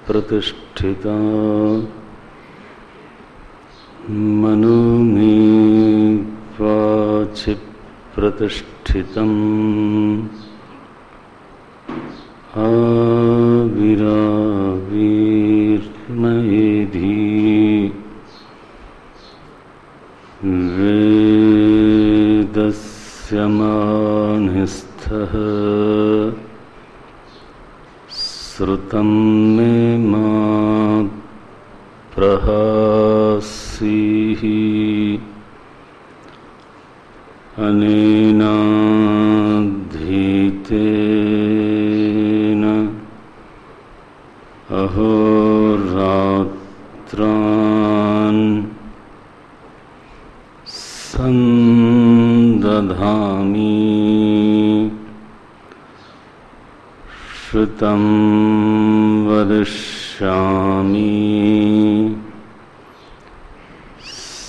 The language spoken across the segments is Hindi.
प्रतिष्ठिता मनो में वाचि प्रतिष्ठितम् आविराविर्मयेधि वेदस्य मानिस्थः श्रुतं मे मा प्रहासीः अनेनाधीतेन अहोरात्रान् संदधामि श्रुतं वदिष्यामि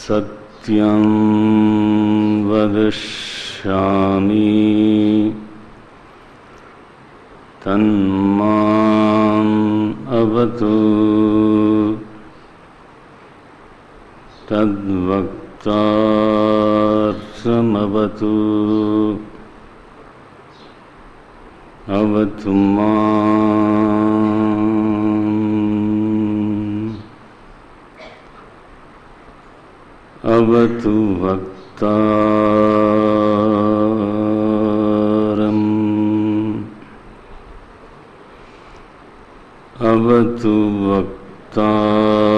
सत्यं वदिष्यामि तन्माम् अवतु तद्वक्तारमवतु अवतु माम् अवतु वक्तारम् अवतु वक्तारम्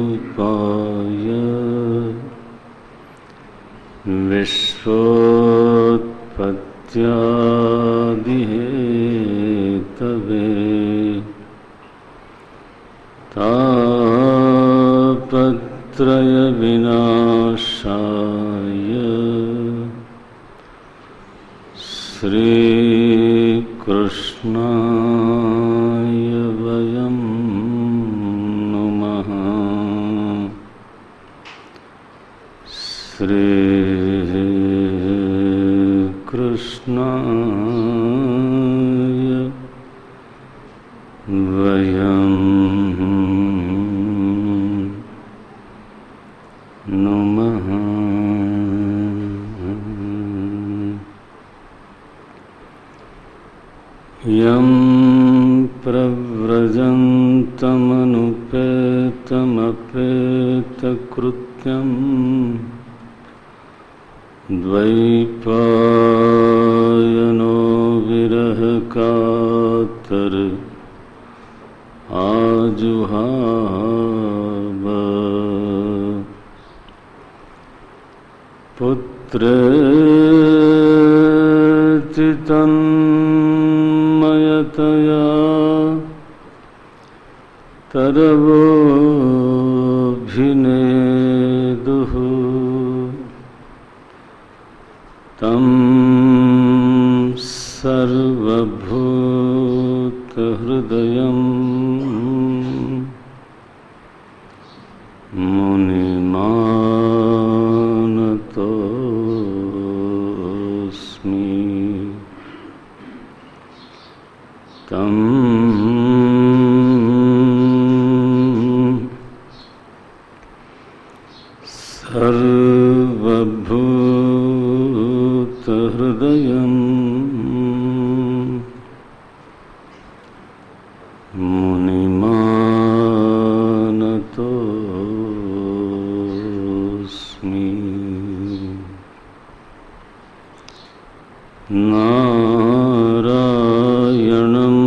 सच्चिदानन्दरूपाय विश्वोत्पत्त्यादिहेतवे तापत्रयविनाशाय श्रीकृष्णाय वयं नुमः। श्रीकृष्णाय वयं नुमः। यं प्रव्रजन्तमनुपेतमपेतकृत्यं द्वैपायनो विरहकातर आजुहाव पुत्रेति तन्मयतया तरवोऽभिनेदुः तं सर्वभूतहृदयं मुनिमानतोऽस्मि। तं सर्वभूतहृदयं मुनिमानतोऽस्मि। नारायणं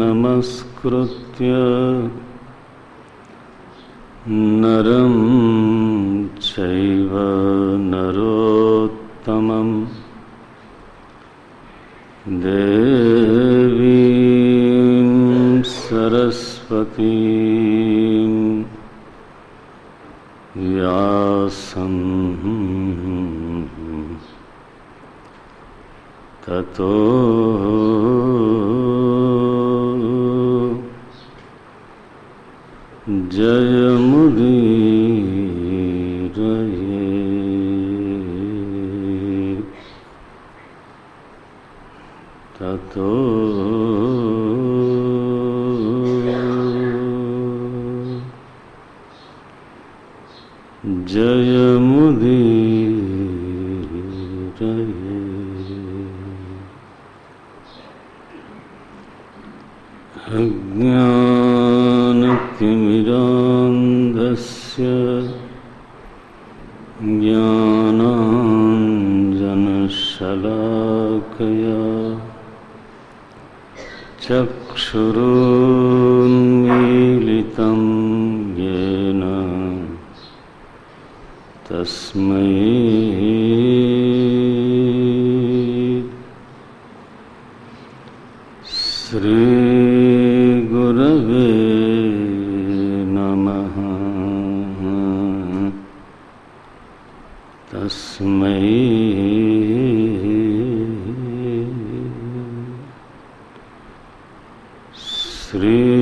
नमस्कृत्य नरं चैव नरोत्तमं देवीं सरस्वतीं व्यासं ततो जयमुदीरये। ततो जयमुदीरये। अज्ञानतिमिरान्धस्य ज्ञानाञ्जनशलाकया चक्षुरुन्मीलितं येन तस्मै श्रीगुरवे नमः। तस्मै श्रीगुरवे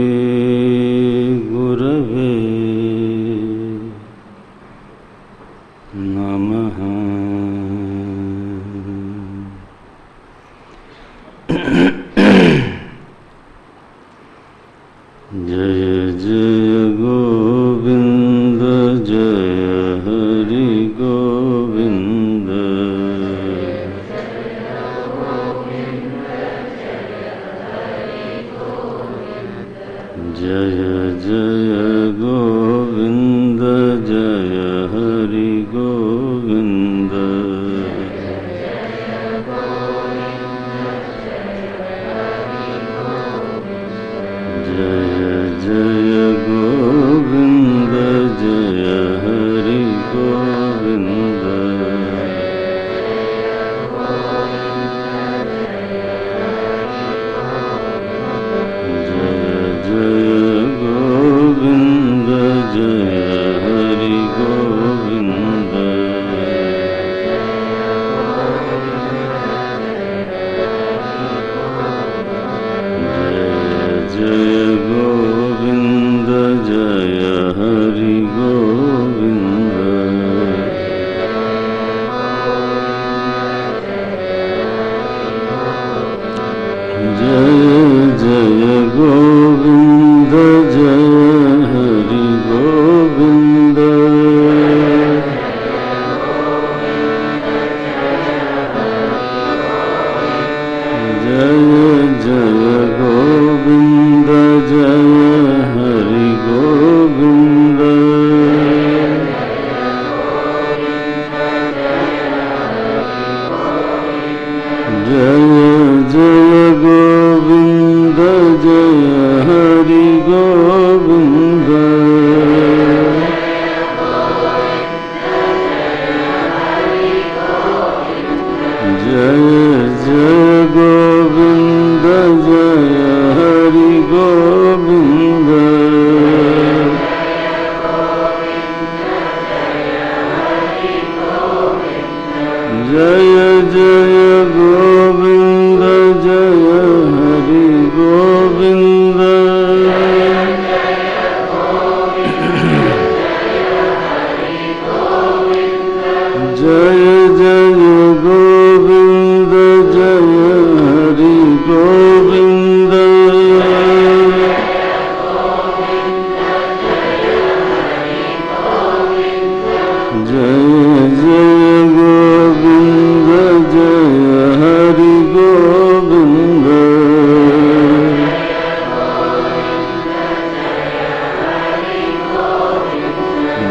नमः। जय जय गोविंद जय हरि गोविंद। जय जय गोविंद जय हरि गोविंद। जय जय गोविंद जय हरि गोविंद। जय जय गोविंद जय हरि गोविंद। जय जय गोविंद जय हरि गोविंद जय जय गोविंद जय हरि गोविंद जय जय गोविंद जय हरि गोविंद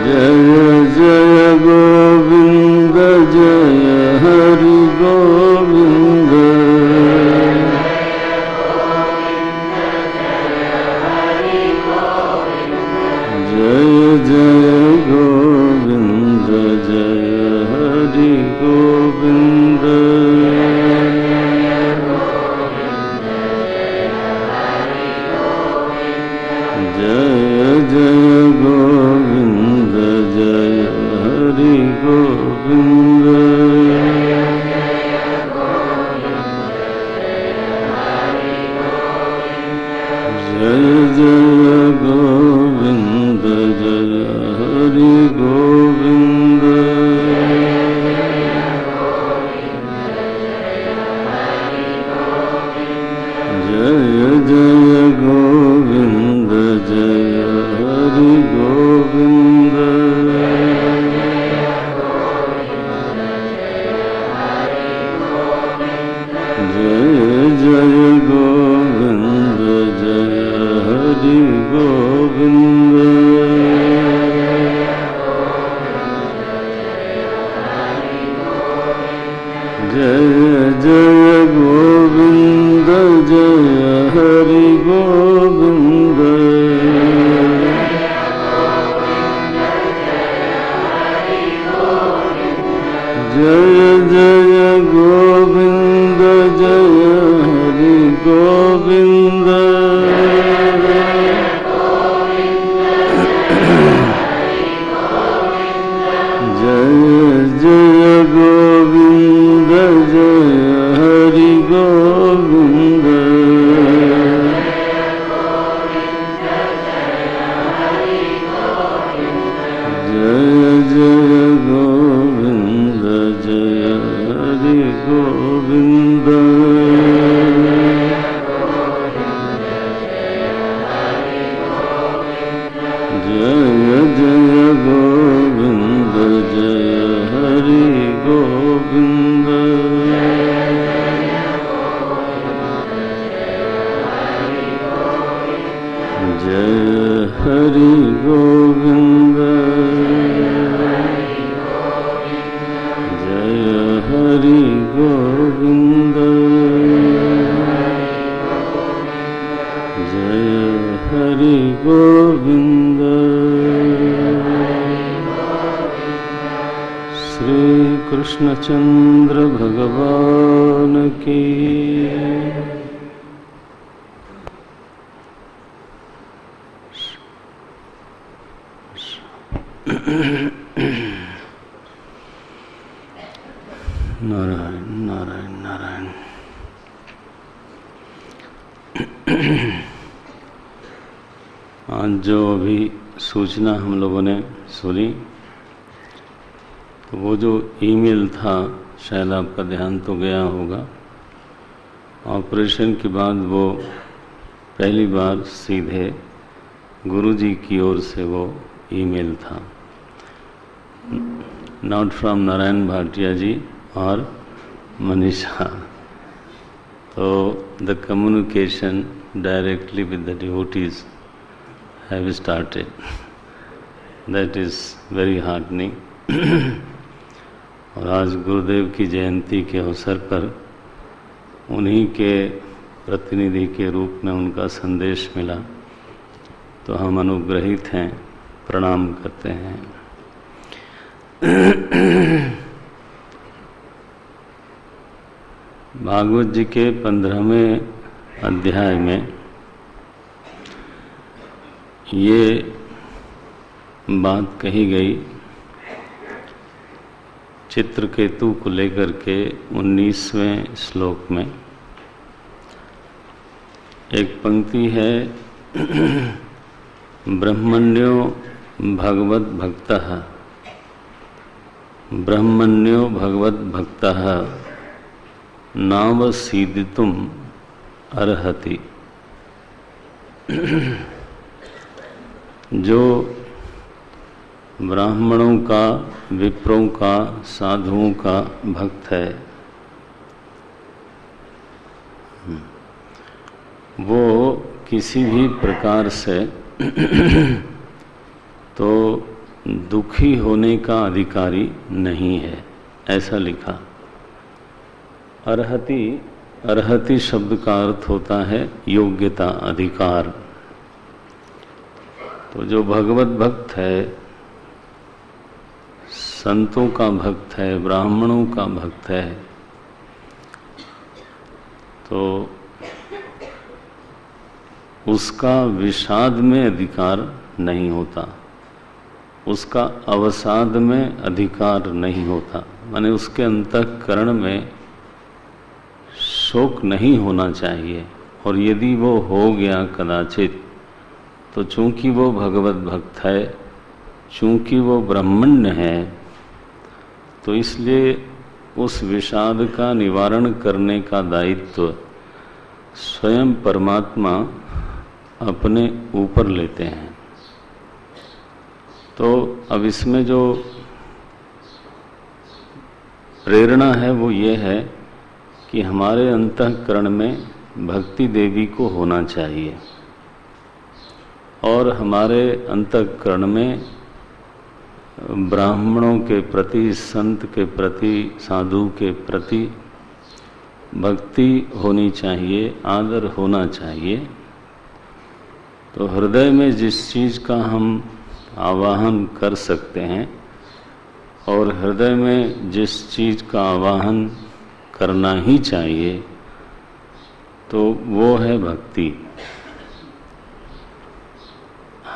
जय जय गोविंद जय हरि गोविंद जय जय गोविंद जय हरि गोविंद जय जय गोविंद जय हरि गोविंद जय जय गोविंद जय हरि गोविंद जय जय गोविंद जय हरि गोविंद जय जय गोविंद जय हरि गोविंद जय जय गोविंद जय हरि गोविंद जय जय गोविंद जय हरि गोविंद जय जय गोविंद जय हरि गोविंद जय जय गोविंद जय हरि गोविंद जय जय गोविंद जय हरि गोविंद जय हरि गोविंद जय हरि गोविंद जय हरि गोविंद श्री कृष्णचंद्र भगवान की नारायण नारायण नारायण। आज जो अभी सूचना हम लोगों ने सुनी, तो वो जो ईमेल था, शायद आपका ध्यान तो गया होगा। ऑपरेशन के बाद वो पहली बार सीधे गुरुजी की ओर से वो ईमेल था, नॉट फ्रॉम नारायण भाटिया जी और मनीषा। तो the communication directly with the devotees have started. That is very heartening. और आज गुरुदेव की जयंती के अवसर पर उन्हीं के प्रतिनिधि के रूप में उनका संदेश मिला, तो हम अनुग्रहित हैं, प्रणाम करते हैं। भागवत जी के 15वें अध्याय में ये बात कही गई चित्रकेतु को लेकर के 19वें श्लोक में एक पंक्ति है, ब्रह्मण्यो भगवद भक्तः, ब्रह्मण्यो भगवद भक्तः नावसीदितुम अर्हति। जो ब्राह्मणों का, विप्रों का, साधुओं का भक्त है, वो किसी भी प्रकार से तो दुखी होने का अधिकारी नहीं है, ऐसा लिखा। अर्हति, अर्हति शब्द का अर्थ होता है योग्यता, अधिकार। तो जो भगवत भक्त है, संतों का भक्त है, ब्राह्मणों का भक्त है, तो उसका विषाद में अधिकार नहीं होता, उसका अवसाद में अधिकार नहीं होता, माने उसके अंतःकरण में शोक नहीं होना चाहिए। और यदि वो हो गया कदाचित, तो चूंकि वो भगवत भक्त है, चूंकि वो ब्रह्मण्य है, तो इसलिए उस विषाद का निवारण करने का दायित्व स्वयं परमात्मा अपने ऊपर लेते हैं। तो अब इसमें जो प्रेरणा है वो ये है कि हमारे अंतःकरण में भक्ति देवी को होना चाहिए और हमारे अंतःकरण में ब्राह्मणों के प्रति, संत के प्रति, साधु के प्रति भक्ति होनी चाहिए, आदर होना चाहिए। तो हृदय में जिस चीज़ का हम आवाहन कर सकते हैं और हृदय में जिस चीज़ का आवाहन करना ही चाहिए, तो वो है भक्ति।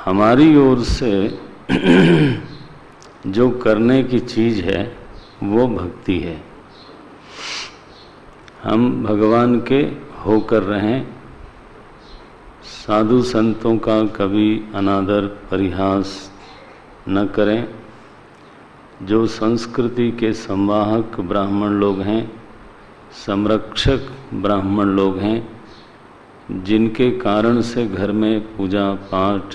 हमारी ओर से जो करने की चीज़ है वो भक्ति है। हम भगवान के होकर रहें, साधु संतों का कभी अनादर परिहास न करें। जो संस्कृति के संवाहक ब्राह्मण लोग हैं, संरक्षक ब्राह्मण लोग हैं, जिनके कारण से घर में पूजा पाठ,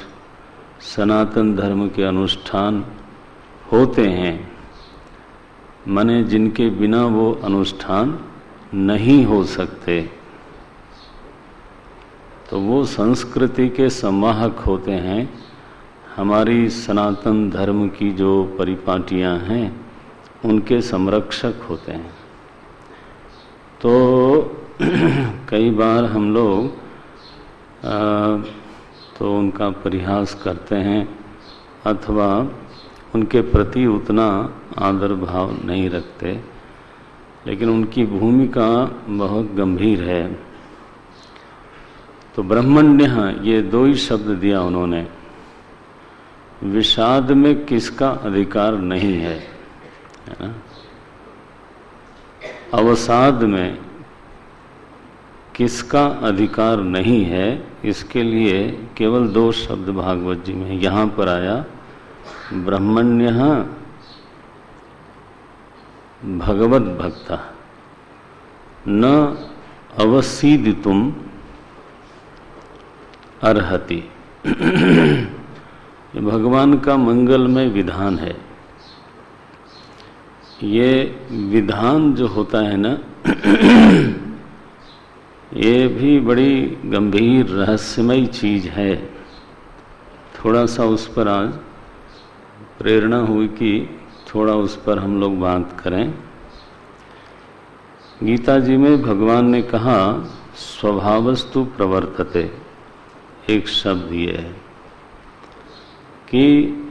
सनातन धर्म के अनुष्ठान होते हैं, माने जिनके बिना वो अनुष्ठान नहीं हो सकते, तो वो संस्कृति के संवाहक होते हैं। हमारी सनातन धर्म की जो परिपाटियां हैं उनके संरक्षक होते हैं। तो कई बार हम लोग तो उनका परिहास करते हैं अथवा उनके प्रति उतना आदर भाव नहीं रखते, लेकिन उनकी भूमिका बहुत गंभीर है। तो ब्रह्मण्य, ये दो ही शब्द दिया उन्होंने। विषाद में किसका अधिकार नहीं है ना? अवसाद में किसका अधिकार नहीं है, इसके लिए केवल दो शब्द भागवत जी में यहाँ पर आया, ब्रह्मण्य भगवत भक्ता न अवसीदितुम अर्हति। ये भगवान का मंगलमय विधान है। ये विधान जो होता है ना, ये भी बड़ी गंभीर रहस्यमयी चीज है। थोड़ा सा उस पर आज प्रेरणा हुई कि थोड़ा उस पर हम लोग बात करें। गीता जी में भगवान ने कहा स्वभावस्तु प्रवर्तते, एक शब्द ये है कि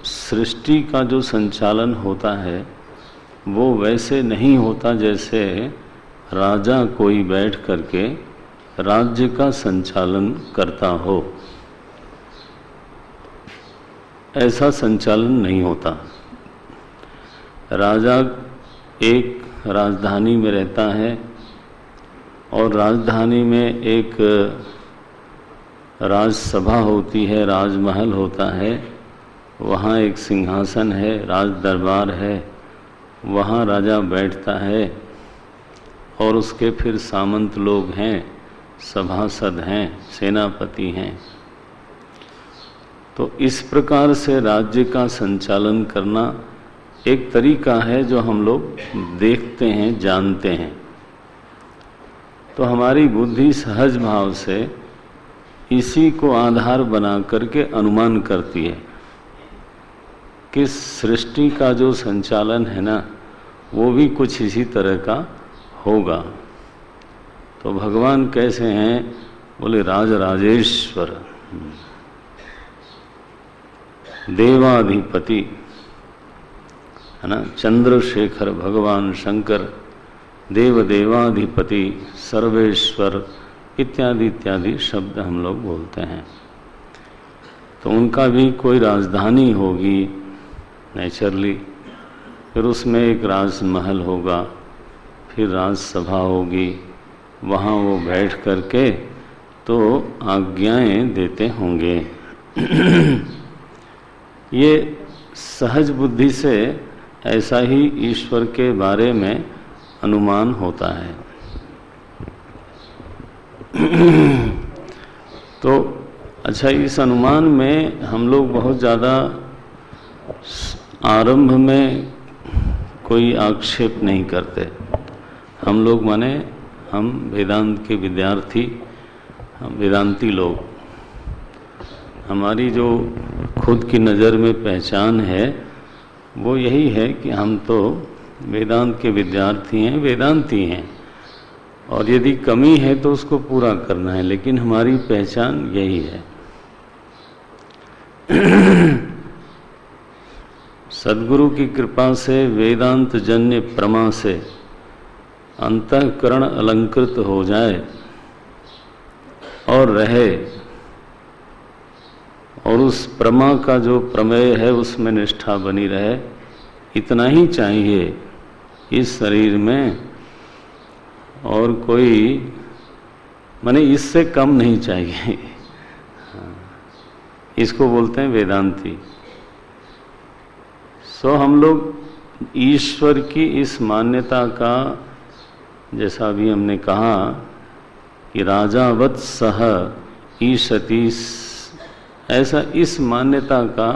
सृष्टि का जो संचालन होता है वो वैसे नहीं होता जैसे राजा कोई बैठ करके राज्य का संचालन करता हो। ऐसा संचालन नहीं होता। राजा एक राजधानी में रहता है और राजधानी में एक राजसभा होती है, राजमहल होता है, वहाँ एक सिंहासन है, राज दरबार है, वहाँ राजा बैठता है और उसके फिर सामंत लोग हैं, सभासद हैं, सेनापति हैं। तो इस प्रकार से राज्य का संचालन करना एक तरीका है जो हम लोग देखते हैं, जानते हैं। तो हमारी बुद्धि सहज भाव से इसी को आधार बना करके अनुमान करती है कि सृष्टि का जो संचालन है ना, वो भी कुछ इसी तरह का होगा। तो भगवान कैसे हैं? बोले राजराजेश्वर, देवाधिपति, है ना, चंद्रशेखर भगवान शंकर, देवाधिपति, सर्वेश्वर इत्यादि इत्यादि शब्द हम लोग बोलते हैं। तो उनका भी कोई राजधानी होगी नेचुरली, फिर उसमें एक राजमहल होगा, फिर राजसभा होगी, वहाँ वो बैठ करके तो आज्ञाएं देते होंगे। ये सहज बुद्धि से ऐसा ही ईश्वर के बारे में अनुमान होता है। तो अच्छा, इस अनुमान में हम लोग बहुत ज़्यादा आरंभ में कोई आक्षेप नहीं करते। हम लोग माने हम वेदांत के विद्यार्थी, हम वेदांती लोग, हमारी जो खुद की नज़र में पहचान है वो यही है कि हम तो वेदांत के विद्यार्थी हैं, वेदांती हैं, और यदि कमी है तो उसको पूरा करना है, लेकिन हमारी पहचान यही है। सद्गुरु की कृपा से वेदांत जन्य प्रमा से अंतःकरण अलंकृत हो जाए और रहे, और उस प्रमा का जो प्रमेय है उसमें निष्ठा बनी रहे, इतना ही चाहिए इस शरीर में, और कोई माने इससे कम नहीं चाहिए। इसको बोलते हैं वेदांती। सो हम लोग ईश्वर की इस मान्यता का, जैसा अभी हमने कहा कि राजावत सह ईशति, ऐसा इस मान्यता का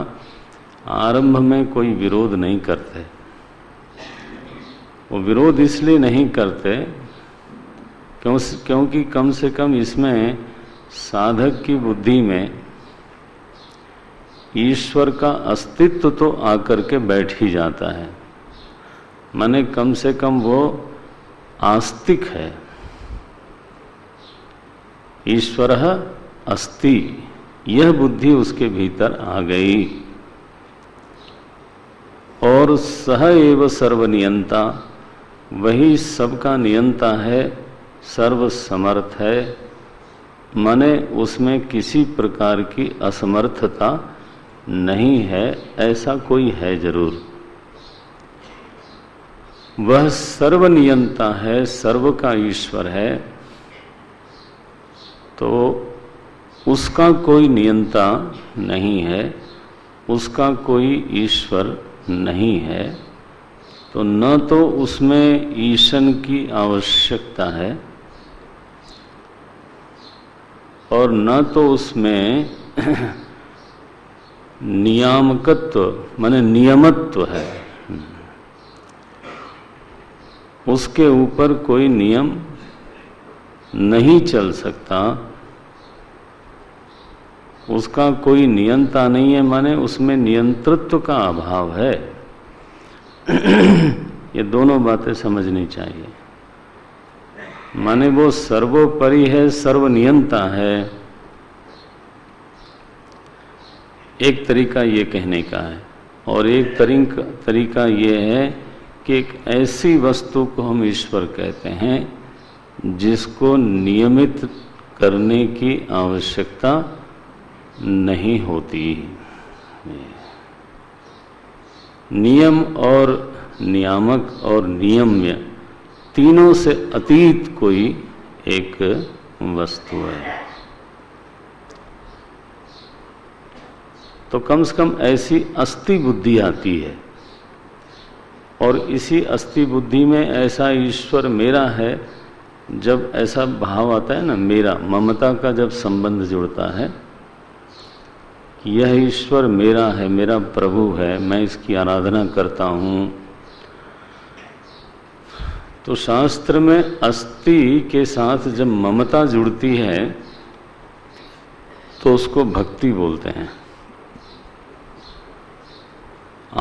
आरंभ में कोई विरोध नहीं करते। वो विरोध इसलिए नहीं करते क्योंकि कम से कम इसमें साधक की बुद्धि में ईश्वर का अस्तित्व तो आकर के बैठ ही जाता है। माने कम से कम वो आस्तिक है, ईश्वरः अस्ति, यह बुद्धि उसके भीतर आ गई। और सह एव सर्वनियंता, वही सबका नियंता है, सर्व समर्थ है, माने उसमें किसी प्रकार की असमर्थता नहीं है, ऐसा कोई है जरूर। वह सर्वनियंता है, सर्व का ईश्वर है, तो उसका कोई नियंता नहीं है, उसका कोई ईश्वर नहीं है, तो न तो उसमें ईशन की आवश्यकता है और न तो उसमें नियामकत्व माने नियमत्व है। उसके ऊपर कोई नियम नहीं चल सकता, उसका कोई नियंता नहीं है, माने उसमें नियंतृत्व का अभाव है। ये दोनों बातें समझनी चाहिए। माने वो सर्वोपरि है, सर्वनियंता है, एक तरीका ये कहने का है। और एक तरीका ये है कि एक ऐसी वस्तु को हम ईश्वर कहते हैं जिसको नियमित करने की आवश्यकता नहीं होती। नियम और नियामक और नियम्य तीनों से अतीत कोई एक वस्तु है। तो कम से कम ऐसी अस्थि बुद्धि आती है, और इसी अस्थि बुद्धि में ऐसा ईश्वर मेरा है, जब ऐसा भाव आता है ना, मेरा, ममता का जब संबंध जुड़ता है, यह ईश्वर मेरा है, मेरा प्रभु है, मैं इसकी आराधना करता हूँ, तो शास्त्र में अस्थि के साथ जब ममता जुड़ती है तो उसको भक्ति बोलते हैं।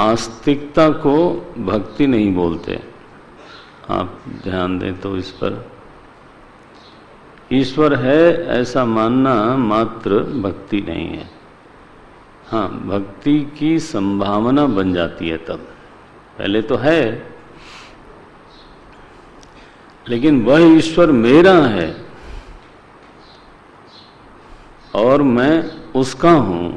आस्तिकता को भक्ति नहीं बोलते। आप ध्यान दें तो इस पर, ईश्वर है ऐसा मानना मात्र भक्ति नहीं है। हाँ, भक्ति की संभावना बन जाती है तब, पहले तो है, लेकिन वह ईश्वर मेरा है और मैं उसका हूं,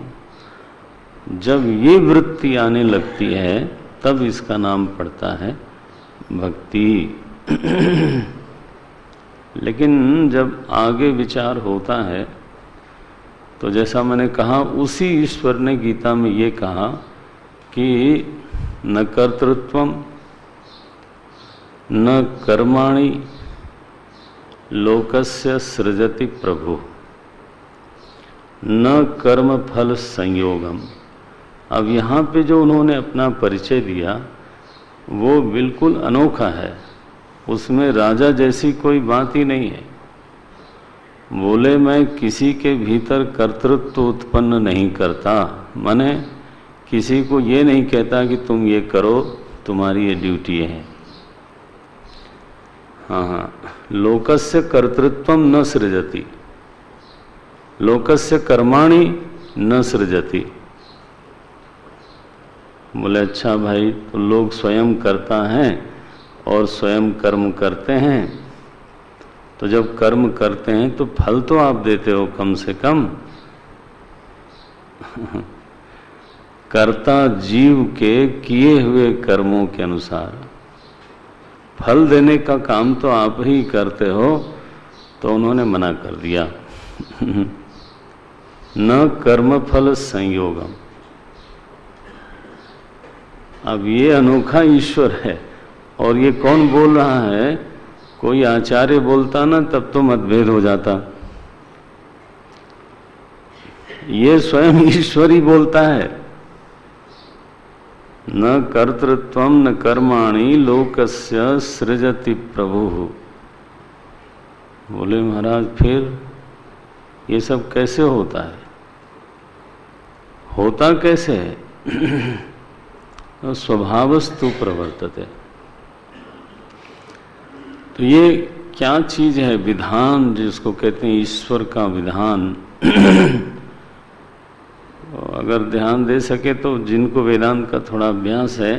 जब ये वृत्ति आने लगती है तब इसका नाम पड़ता है भक्ति। लेकिन जब आगे विचार होता है तो जैसा मैंने कहा, उसी ईश्वर ने गीता में ये कहा कि न कर्तृत्वम न कर्माणि लोकस्य सृजति प्रभु न कर्म फल संयोगम। अब यहाँ पे जो उन्होंने अपना परिचय दिया वो बिल्कुल अनोखा है, उसमें राजा जैसी कोई बात ही नहीं है। बोले मैं किसी के भीतर कर्तृत्व उत्पन्न नहीं करता, माने किसी को ये नहीं कहता कि तुम ये करो, तुम्हारी ये ड्यूटी है। हाँ, लोकस्य कर्तृत्वम न सृजति, लोकस्य कर्माणि न सृजति। बोले अच्छा भाई, तो लोग स्वयं करता है और स्वयं कर्म करते हैं, तो जब कर्म करते हैं तो फल तो आप देते हो कम से कम। कर्ता जीव के किए हुए कर्मों के अनुसार फल देने का काम तो आप ही करते हो, तो उन्होंने मना कर दिया। न कर्म फल संयोगम। अब ये अनोखा ईश्वर है, और ये कौन बोल रहा है? कोई आचार्य बोलता ना तब तो मतभेद हो जाता। ये स्वयं ईश्वर ही बोलता है, न कर्तृत्वम न कर्माणि लोकस्य सृजति प्रभु। बोले महाराज फिर ये सब कैसे होता है? होता कैसे है? स्वभावस्तु प्रवर्तते। तो ये क्या चीज है? विधान, जिसको कहते हैं ईश्वर का विधान। अगर ध्यान दे सके तो जिनको वेदांत का थोड़ा अभ्यास है,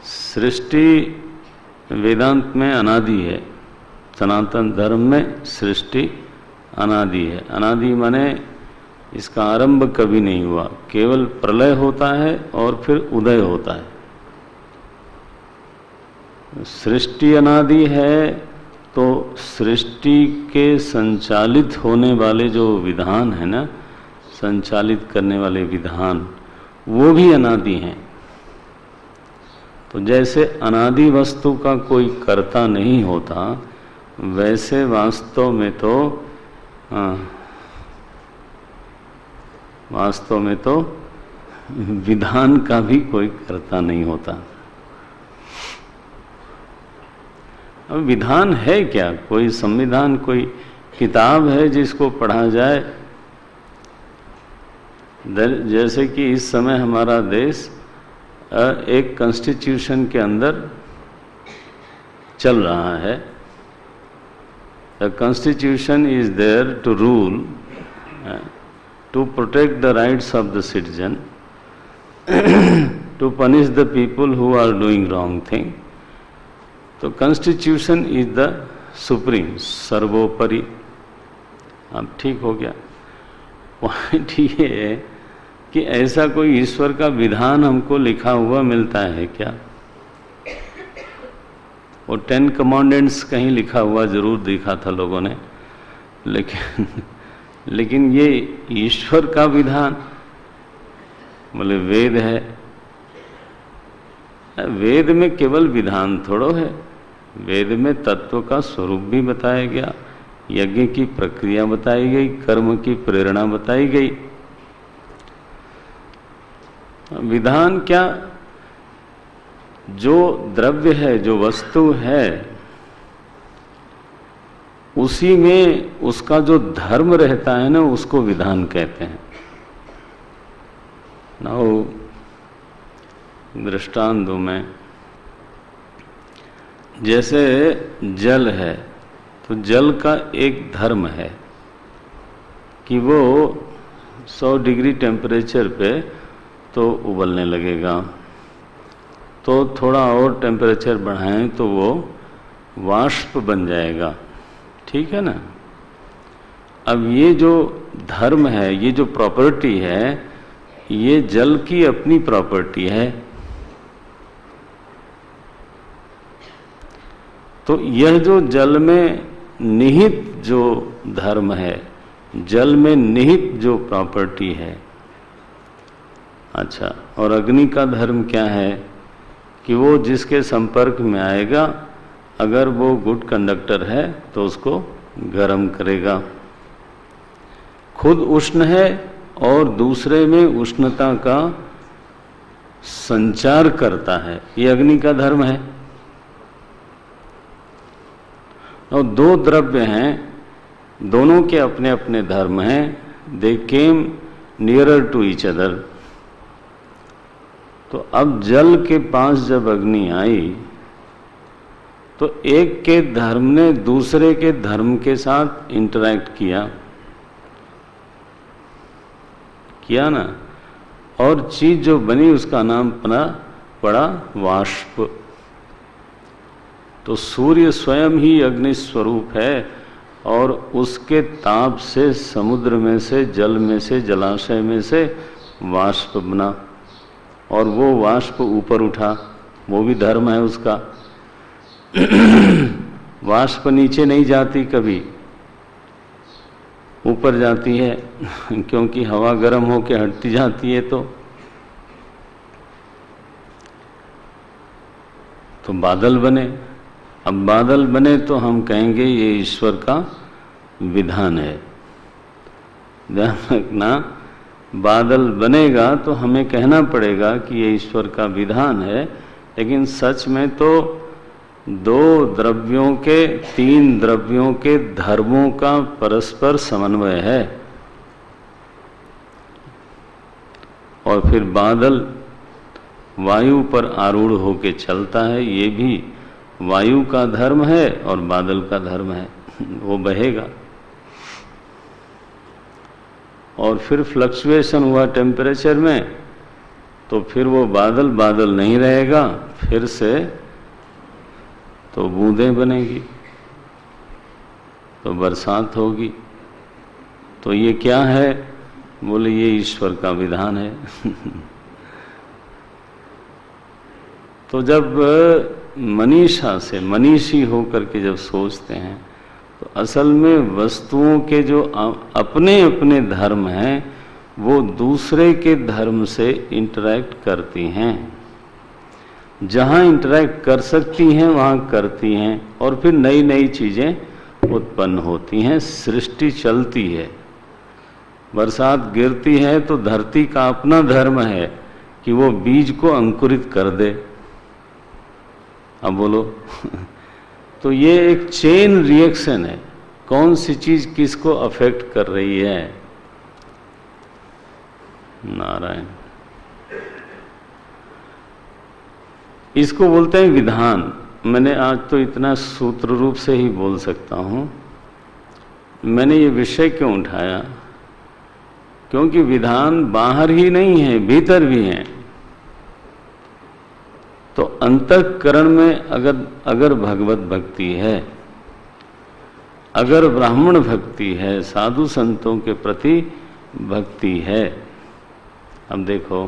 सृष्टि वेदांत में अनादि है, सनातन धर्म में सृष्टि अनादि है। अनादि माने इसका आरंभ कभी नहीं हुआ, केवल प्रलय होता है और फिर उदय होता है। सृष्टि अनादि है, तो सृष्टि के संचालित होने वाले जो विधान है ना, संचालित करने वाले विधान, वो भी अनादि हैं। तो जैसे अनादि वस्तु का कोई कर्ता नहीं होता, वैसे वास्तव में तो विधान का भी कोई कर्ता नहीं होता। अब विधान है क्या? कोई संविधान, कोई किताब है जिसको पढ़ा जाए? जैसे कि इस समय हमारा देश एक कॉन्स्टिट्यूशन के अंदर चल रहा है। The constitution is there to rule, to protect the rights of the citizen, to punish the people who are doing wrong thing. तो कॉन्स्टिट्यूशन इज द सुप्रीम, सर्वोपरि। अब ठीक हो गया। पॉइंट ये है कि ऐसा कोई ईश्वर का विधान हमको लिखा हुआ मिलता है क्या? वो 10 कमांडेंट्स कहीं लिखा हुआ जरूर देखा था लोगों ने, लेकिन ये ईश्वर का विधान, बोले वेद है। वेद में केवल विधान थोड़ो है, वेद में तत्व का स्वरूप भी बताया गया, यज्ञ की प्रक्रिया बताई गई, कर्म की प्रेरणा बताई गई। विधान क्या, जो द्रव्य है, जो वस्तु है, उसी में उसका जो धर्म रहता है ना, उसको विधान कहते हैं। नाउ दृष्टांत दूं मैं, जैसे जल है, तो जल का एक धर्म है कि वो 100 डिग्री टेम्परेचर पे तो उबलने लगेगा, तो थोड़ा और टेम्परेचर बढ़ाएं तो वो वाष्प बन जाएगा, ठीक है ना। अब ये जो धर्म है, ये जो प्रॉपर्टी है, ये जल की अपनी प्रॉपर्टी है। तो यह जो जल में निहित जो धर्म है, जल में निहित जो प्रॉपर्टी है, अच्छा, और अग्नि का धर्म क्या है कि वो जिसके संपर्क में आएगा, अगर वो गुड कंडक्टर है तो उसको गर्म करेगा। खुद उष्ण है और दूसरे में उष्णता का संचार करता है, ये अग्नि का धर्म है। और दो द्रव्य हैं, दोनों के अपने अपने धर्म हैं। दे केम नियरर टू ईच अदर। तो अब जल के पास जब अग्नि आई, तो एक के धर्म ने दूसरे के धर्म के साथ इंटरैक्ट किया ना, और चीज जो बनी उसका नाम पड़ा वाष्प। तो सूर्य स्वयं ही अग्नि स्वरूप है, और उसके ताप से समुद्र में से, जल में से, जलाशय में से वाष्प बना, और वो वाष्प ऊपर उठा, वो भी धर्म है उसका। वाष्प नीचे नहीं जाती, कभी ऊपर जाती है, क्योंकि हवा गर्म होके हटती जाती है। तो बादल बने। अब बादल बने तो हम कहेंगे ये ईश्वर का विधान है। ध्यान रखना, बादल बनेगा तो हमें कहना पड़ेगा कि ये ईश्वर का विधान है, लेकिन सच में तो दो द्रव्यों के, तीन द्रव्यों के धर्मों का परस्पर समन्वय है। और फिर बादल वायु पर आरूढ़ होके चलता है, ये भी वायु का धर्म है और बादल का धर्म है, वो बहेगा। और फिर फ्लक्चुएशन हुआ टेम्परेचर में, तो फिर वो बादल बादल नहीं रहेगा, फिर से तो बूंदें बनेगी, तो बरसात होगी। तो ये क्या है? बोले ये ईश्वर का विधान है। तो जब मनीषा से, मनीषी होकर के जब सोचते हैं, तो असल में वस्तुओं के जो अपने अपने धर्म हैं, वो दूसरे के धर्म से इंटरैक्ट करती हैं। जहाँ इंटरैक्ट कर सकती हैं वहाँ करती हैं, और फिर नई नई चीज़ें उत्पन्न होती हैं, सृष्टि चलती है। बरसात गिरती है तो धरती का अपना धर्म है कि वो बीज को अंकुरित कर दे। अब बोलो तो ये एक चेन रिएक्शन है, कौन सी चीज किसको अफेक्ट कर रही है। नारायण, इसको बोलते हैं विधान। मैंने आज तो इतना सूत्र रूप से ही बोल सकता हूं। मैंने ये विषय क्यों उठाया? क्योंकि विधान बाहर ही नहीं है, भीतर भी है। तो अंतःकरण में अगर भगवत भक्ति है, अगर ब्राह्मण भक्ति है, साधु संतों के प्रति भक्ति है, अब देखो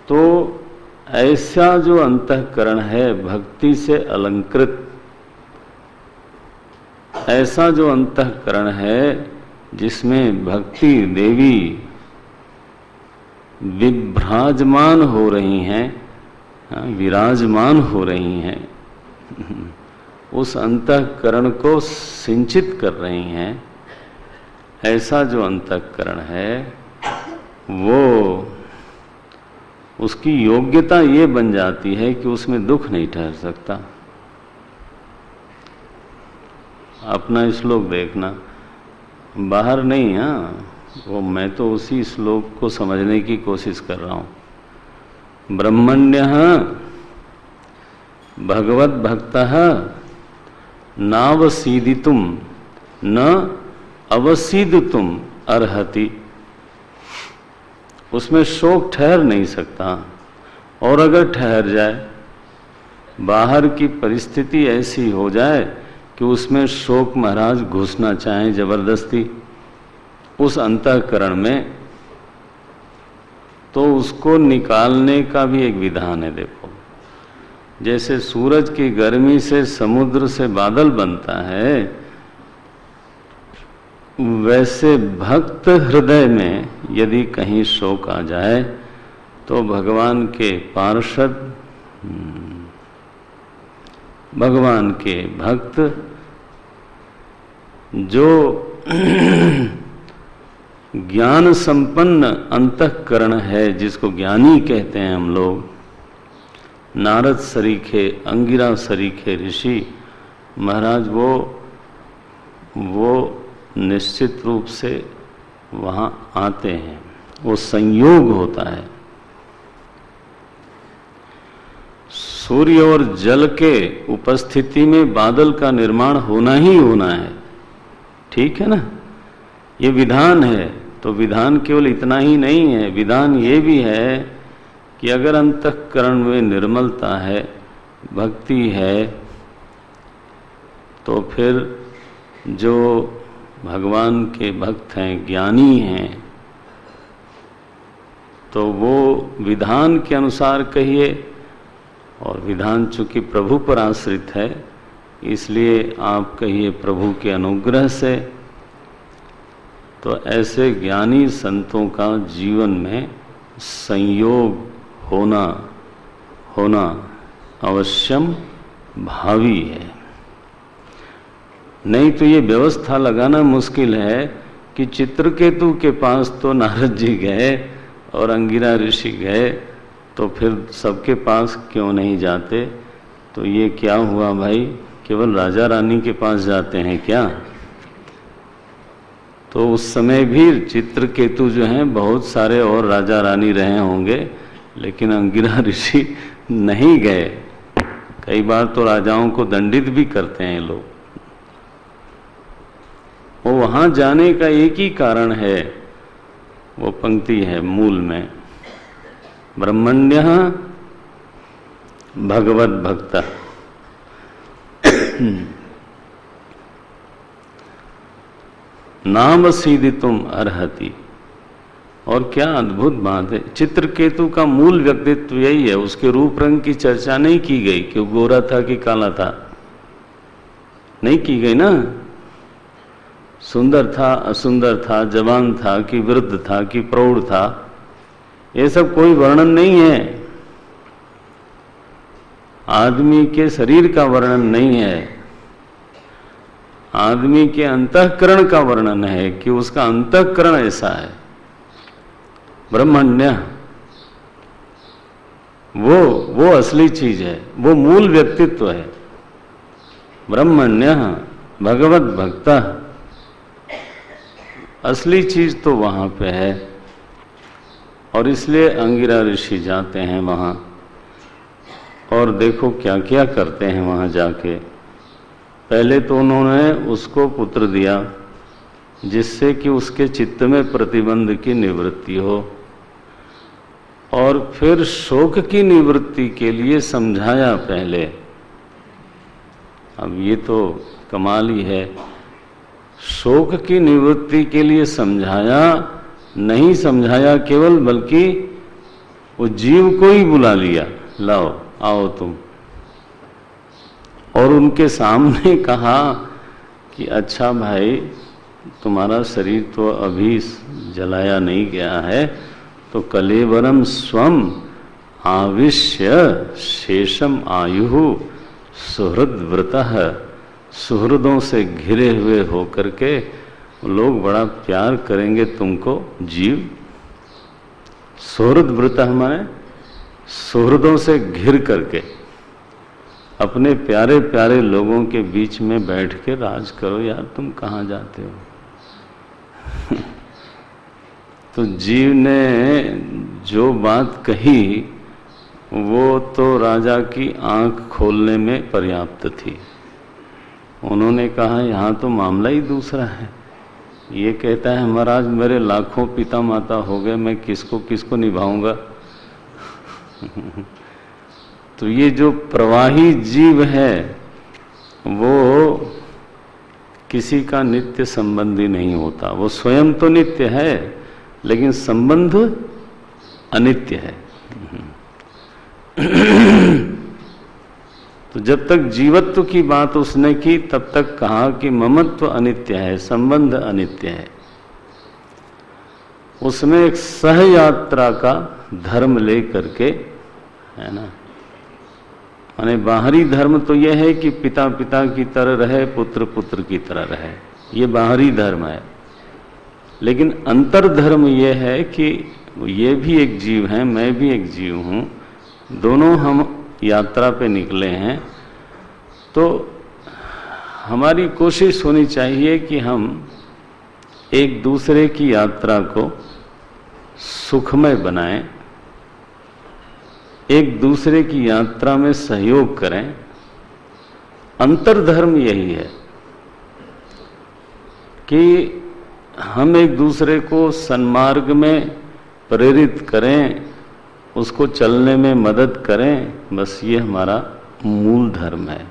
तो ऐसा जो अंतःकरण है भक्ति से अलंकृत, ऐसा जो अंतःकरण है जिसमें भक्ति देवी विभ्राजमान हो रही हैं, विराजमान हो रही हैं, उस अंतःकरण को सिंचित कर रही हैं, ऐसा जो अंतःकरण है वो उसकी योग्यता ये बन जाती है कि उसमें दुख नहीं ठहर सकता। अपना श्लोक देखना, बाहर नहीं। हाँ, वो मैं तो उसी श्लोक को समझने की कोशिश कर रहा हूँ। ब्रह्मण्यः भगवत भक्तः नावसीदितुम न अवसीदितुम अर्हति। उसमें शोक ठहर नहीं सकता, और अगर ठहर जाए, बाहर की परिस्थिति ऐसी हो जाए कि उसमें शोक महाराज घुसना चाहे जबरदस्ती उस अंतःकरण में, तो उसको निकालने का भी एक विधान है। देखो, जैसे सूरज की गर्मी से समुद्र से बादल बनता है, वैसे भक्त हृदय में यदि कहीं शोक आ जाए तो भगवान के पार्षद, भगवान के भक्त जो ज्ञान संपन्न अंतःकरण है, जिसको ज्ञानी कहते हैं हम लोग, नारद सरीखे, अंगिरा सरीखे ऋषि महाराज, वो निश्चित रूप से वहाँ आते हैं, वो संयोग होता है। सूर्य और जल के उपस्थिति में बादल का निर्माण होना ही होना है, ठीक है ना, ये विधान है। तो विधान केवल इतना ही नहीं है, विधान ये भी है कि अगर अंतःकरण में निर्मलता है, भक्ति है, तो फिर जो भगवान के भक्त हैं, ज्ञानी हैं, तो वो विधान के अनुसार कहिए, और विधान चूंकि प्रभु पर आश्रित है, इसलिए आप कहिए प्रभु के अनुग्रह से। तो ऐसे ज्ञानी संतों का जीवन में संयोग होना अवश्यम भावी है। नहीं तो ये व्यवस्था लगाना मुश्किल है कि चित्रकेतु के पास तो नारद जी गए और अंगिरा ऋषि गए, तो फिर सबके पास क्यों नहीं जाते? तो ये क्या हुआ भाई, केवल राजा रानी के पास जाते हैं क्या? तो उस समय भी चित्रकेतु जो हैं बहुत सारे और राजा रानी रहे होंगे, लेकिन अंगिरा ऋषि नहीं गए। कई बार तो राजाओं को दंडित भी करते हैं लोग। वो वहां जाने का एक ही कारण है, वो पंक्ति है मूल में, ब्रह्मण्यः भगवत भक्तः। नाम सीदितुम अर्हति। और क्या अद्भुत बात है, चित्रकेतु का मूल व्यक्तित्व यही है। उसके रूप रंग की चर्चा नहीं की गई कि वो गोरा था कि काला था, नहीं की गई ना। सुंदर था, असुंदर था, जवान था कि वृद्ध था कि प्रौढ़ था, ये सब कोई वर्णन नहीं है। आदमी के शरीर का वर्णन नहीं है, आदमी के अंतःकरण का वर्णन है कि उसका अंतःकरण ऐसा है। ब्रह्मण्य वो असली चीज है, वो मूल व्यक्तित्व है। ब्रह्मण्य भगवत भक्तः, असली चीज तो वहां पे है। और इसलिए अंगिरा ऋषि जाते हैं वहां, और देखो क्या क्या करते हैं वहां जाके। पहले तो उन्होंने उसको पुत्र दिया जिससे कि उसके चित्त में प्रतिबंध की निवृत्ति हो, और फिर शोक की निवृत्ति के लिए समझाया पहले। अब ये तो कमाल ही है, शोक की निवृत्ति के लिए समझाया, नहीं समझाया केवल, बल्कि वो जीव को ही बुला लिया। लाओ आओ तुम। और उनके सामने कहा कि अच्छा भाई, तुम्हारा शरीर तो अभी जलाया नहीं गया है, तो कलेवरम स्वम आविश्य शेषम आयु सुहृद व्रतः, सुहृदों से घिरे हुए होकर के लोग बड़ा प्यार करेंगे तुमको जीव। सुहृद व्रतः माने सुहृदों से घिर करके अपने प्यारे प्यारे लोगों के बीच में बैठ के राज करो। यार तुम कहाँ जाते हो? तो जीव ने जो बात कही वो तो राजा की आंख खोलने में पर्याप्त थी। उन्होंने कहा यहाँ तो मामला ही दूसरा है। ये कहता है महाराज मेरे लाखों पिता माता हो गए, मैं किसको किसको निभाऊंगा? तो ये जो प्रवाही जीव है वो किसी का नित्य संबंधी नहीं होता। वो स्वयं तो नित्य है लेकिन संबंध अनित्य है। तो जब तक जीवत्व की बात उसने की तब तक कहा कि ममत्व अनित्य है, संबंध अनित्य है। उसमें एक सहयात्रा का धर्म ले करके, है ना, माने बाहरी धर्म तो यह है कि पिता पिता की तरह रहे, पुत्र पुत्र की तरह रहे, ये बाहरी धर्म है। लेकिन अंतर धर्म यह है कि ये भी एक जीव है, मैं भी एक जीव हूँ, दोनों हम यात्रा पे निकले हैं। तो हमारी कोशिश होनी चाहिए कि हम एक दूसरे की यात्रा को सुखमय बनाएं, एक दूसरे की यात्रा में सहयोग करें। अंतर धर्म यही है कि हम एक दूसरे को सन्मार्ग में प्रेरित करें, उसको चलने में मदद करें, बस ये हमारा मूल धर्म है।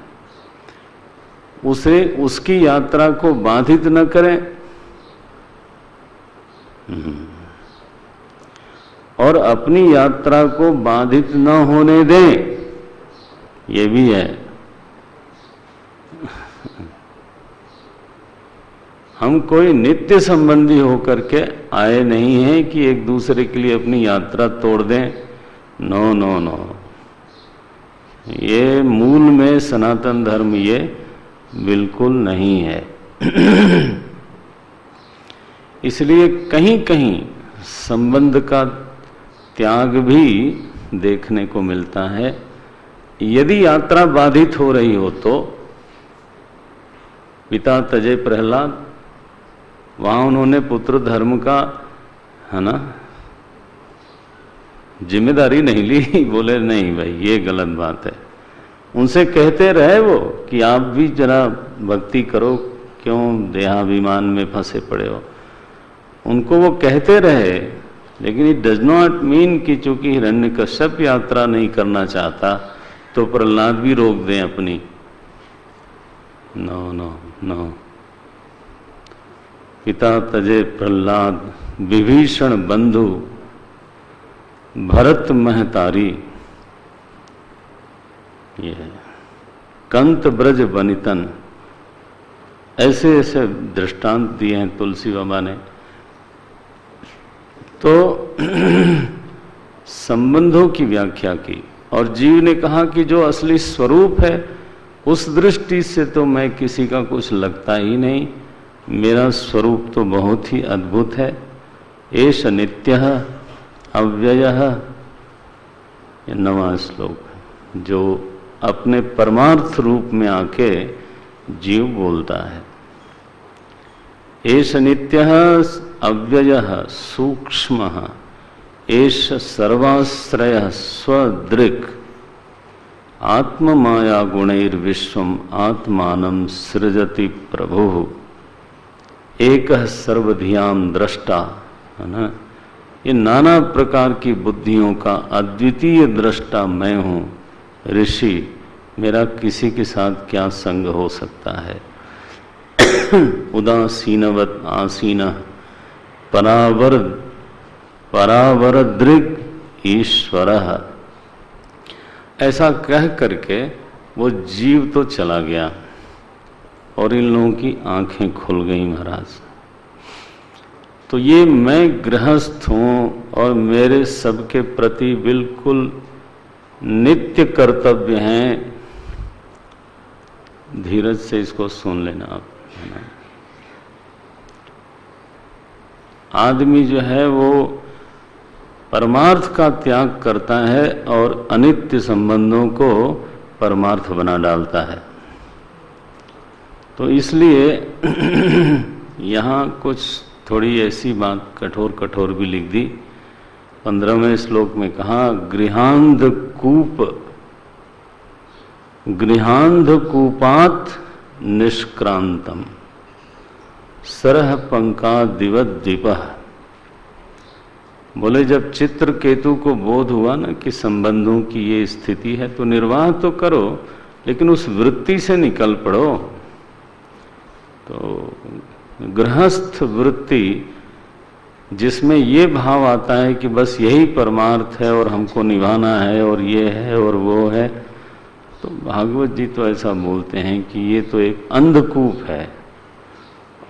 उसे उसकी यात्रा को बाधित न करें और अपनी यात्रा को बाधित न होने दें, ये भी है। हम कोई नित्य संबंधी होकर के आए नहीं हैं कि एक दूसरे के लिए अपनी यात्रा तोड़ दें। नो नो नो, ये मूल में सनातन धर्म ये बिल्कुल नहीं है। इसलिए कहीं कहीं संबंध का त्याग भी देखने को मिलता है। यदि यात्रा बाधित हो रही हो तो पिता तजे प्रहलाद, वहां उन्होंने पुत्र धर्म का, है ना, जिम्मेदारी नहीं ली। बोले नहीं भाई ये गलत बात है। उनसे कहते रहे वो कि आप भी जरा भक्ति करो, क्यों देहाभिमान में फंसे पड़े हो। उनको वो कहते रहे, लेकिन इट डज नॉट मीन कि चूंकि हिरण्यकश्यप यात्रा नहीं करना चाहता तो प्रहलाद भी रोक दें अपनी। नो नो नो, पिता तजे प्रहलाद, विभीषण बंधु, भरत महतारी, ये है कंत ब्रज बनितन, ऐसे ऐसे दृष्टांत दिए हैं तुलसी बाबा ने। तो संबंधों की व्याख्या की और जीव ने कहा कि जो असली स्वरूप है उस दृष्टि से तो मैं किसी का कुछ लगता ही नहीं, मेरा स्वरूप तो बहुत ही अद्भुत है। एष नित्यः अव्ययः, ये 9वां श्लोक है, जो अपने परमार्थ रूप में आके जीव बोलता है। एष नित्यः अव्ययः सूक्ष्मः, एष सर्वाश्रयः स्वदृक्, आत्ममाया गुणैर्विश्वम् आत्मानं सृजति प्रभुः, एकः सर्वधियां द्रष्टा, है ना। ये नाना प्रकार की बुद्धियों का अद्वितीय दृष्टा मैं हूँ। ऋषि, मेरा किसी के साथ क्या संग हो सकता है। उदासीनवत आसीनः परावरदृक् ईश्वरः, ऐसा कह करके वो जीव तो चला गया और इन लोगों की आंखें खुल गई महाराज। तो ये मैं गृहस्थ हूँ और मेरे सबके प्रति बिल्कुल नित्य कर्तव्य हैं। धीरज से इसको सुन लेना आप। आदमी जो है वो परमार्थ का त्याग करता है और अनित्य संबंधों को परमार्थ बना डालता है। तो इसलिए यहाँ कुछ थोड़ी ऐसी बात कठोर कठोर भी लिख दी। 15वें श्लोक में कहा, गृहांधकूपात निष्क्रांतम सरह पंकादिवद्दीपः। बोले जब चित्रकेतु को बोध हुआ ना कि संबंधों की ये स्थिति है तो निर्वाह तो करो, लेकिन उस वृत्ति से निकल पड़ो। तो गृहस्थ वृत्ति जिसमें ये भाव आता है कि बस यही परमार्थ है और हमको निभाना है और ये है और वो है, तो भागवत जी तो ऐसा बोलते हैं कि ये तो एक अंधकूप है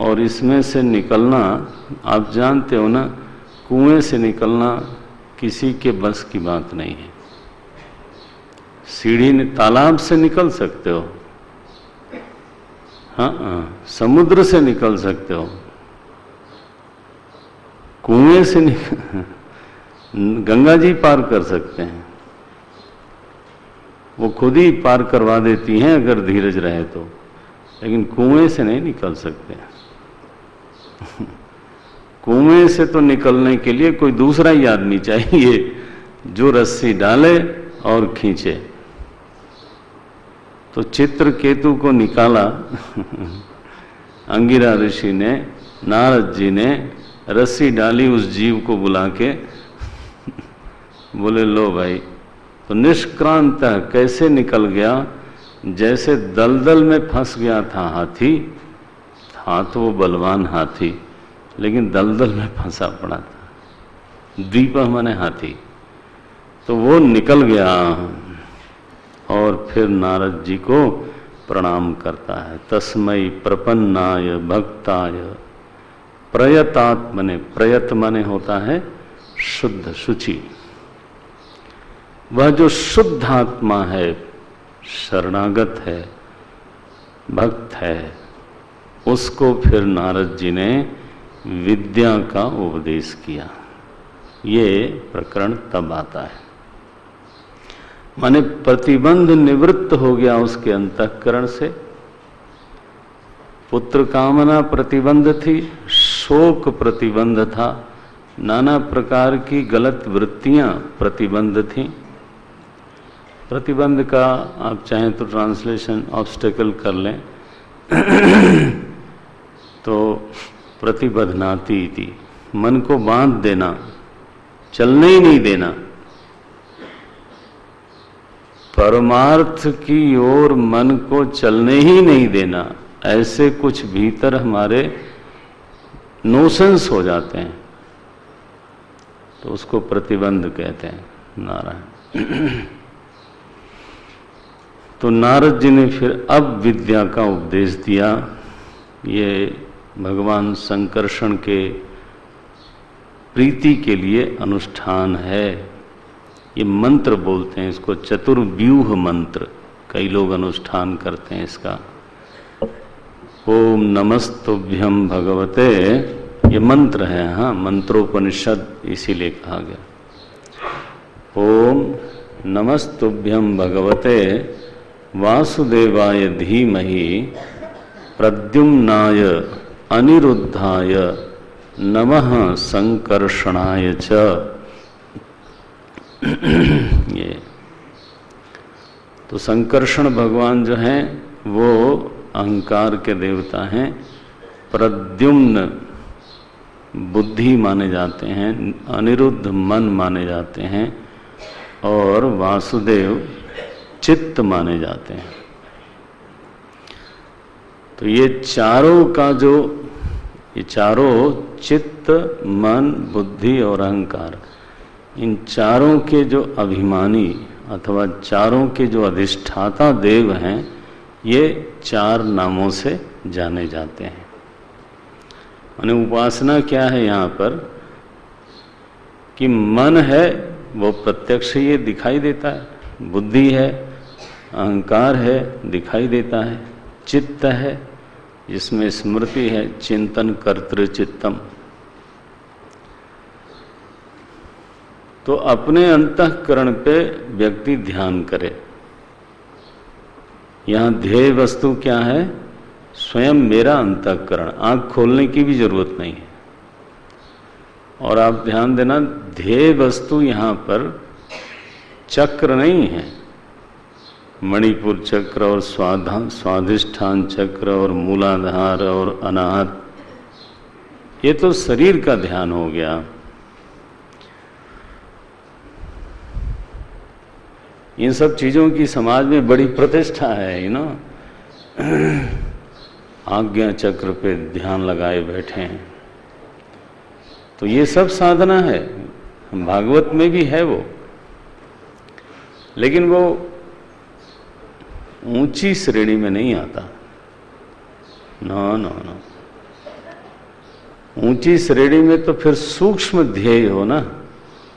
और इसमें से निकलना, आप जानते हो ना, कुएं से निकलना किसी के बस की बात नहीं है। सीढ़ी तालाब से निकल सकते हो, हाँ, समुद्र से निकल सकते हो, कुएं से गंगा जी पार कर सकते हैं, वो खुद ही पार करवा देती हैं अगर धीरज रहे तो, लेकिन कुएं से नहीं निकल सकते। कुएं से तो निकलने के लिए कोई दूसरा ही आदमी चाहिए जो रस्सी डाले और खींचे। तो चित्रकेतु को निकाला अंगिरा ऋषि ने, नारद जी ने रस्सी डाली उस जीव को बुला के, बोले लो भाई। तो निष्क्रांत कैसे निकल गया, जैसे दलदल में फंस गया था हाथी, था तो वो बलवान हाथी लेकिन दलदल में फंसा पड़ा था, द्वीपः माने हाथी, तो वो निकल गया और फिर नारद जी को प्रणाम करता है। तस्मै प्रपन्नाय भक्ताय प्रयतात्मने, प्रयत माने होता है शुद्ध, शुचि। वह जो शुद्ध आत्मा है, शरणागत है, भक्त है, उसको फिर नारद जी ने विद्या का उपदेश किया। ये प्रकरण तब आता है, माने प्रतिबंध निवृत्त हो गया उसके अंतःकरण से। पुत्र कामना प्रतिबंध थी, शोक प्रतिबंध था, नाना प्रकार की गलत वृत्तियां प्रतिबंध थीं। प्रतिबंध का आप चाहें तो ट्रांसलेशन ऑब्स्टेकल कर लें तो प्रतिबध्नाति थी, मन को बांध देना, चलने ही नहीं देना, परमार्थ की ओर मन को चलने ही नहीं देना। ऐसे कुछ भीतर हमारे नोशंस हो जाते हैं तो उसको प्रतिबंध कहते हैं। नारायण। तो नारद जी ने फिर अब विद्या का उपदेश दिया। ये भगवान संकर्षण के प्रीति के लिए अनुष्ठान है। ये मंत्र बोलते हैं इसको, चतुर्व्यूह मंत्र, कई लोग अनुष्ठान करते हैं इसका। ओम नमस्तुभ्यं भगवते, ये मंत्र है, हाँ, मंत्रोपनिषद इसीलिए कहा गया। ओम नमस्तुभ्यं भगवते वासुदेवाय धीमहि प्रद्युम्नाय अनिरुद्धाय नमः संकर्षणाय च। ये तो संकर्षण भगवान जो हैं वो अहंकार के देवता हैं। प्रद्युम्न बुद्धि माने जाते हैं, अनिरुद्ध मन माने जाते हैं और वासुदेव चित्त माने जाते हैं। तो ये चारों का जो, ये चारों चित्त, मन, बुद्धि और अहंकार, इन चारों के जो अभिमानी अथवा चारों के जो अधिष्ठाता देव हैं ये 4 नामों से जाने जाते हैं। माने उपासना क्या है यहाँ पर कि मन है वो प्रत्यक्ष ये दिखाई देता है, बुद्धि है, अहंकार है दिखाई देता है, चित्त है जिसमें स्मृति है, चिंतन कर्तृ चित्तम। तो अपने अंतःकरण पे व्यक्ति ध्यान करे। यहाँ ध्येय वस्तु क्या है? स्वयं मेरा अंतःकरण। आंख खोलने की भी जरूरत नहीं है। और आप ध्यान देना, ध्येय वस्तु यहाँ पर चक्र नहीं है, मणिपुर चक्र और स्वाधिष्ठान चक्र और मूलाधार और अनाहत, ये तो शरीर का ध्यान हो गया। इन सब चीजों की समाज में बड़ी प्रतिष्ठा है, आज्ञा चक्र पे ध्यान लगाए बैठे हैं। तो ये सब साधना है, भागवत में भी है वो, लेकिन वो ऊंची श्रेणी में नहीं आता। ना, ऊंची श्रेणी में तो फिर सूक्ष्म ध्येय हो ना,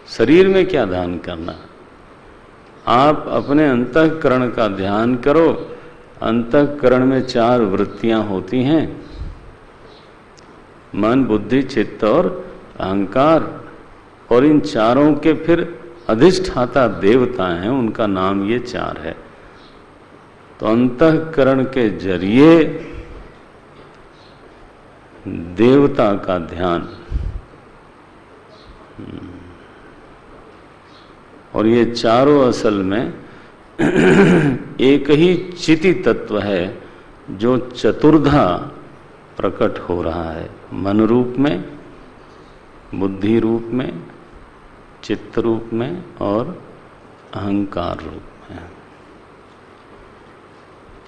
शरीर में क्या ध्यान करना। आप अपने अंतःकरण का ध्यान करो। अंतःकरण में 4 वृत्तियां होती हैं, मन, बुद्धि, चित्त और अहंकार। और इन चारों के फिर अधिष्ठाता देवता हैं, उनका नाम ये 4 है। तो अंतःकरण के जरिए देवता का ध्यान, और ये चारों असल में एक ही चिति तत्व है जो चतुर्धा प्रकट हो रहा है, मन रूप में, बुद्धि रूप में, चित्त रूप में और अहंकार रूप में।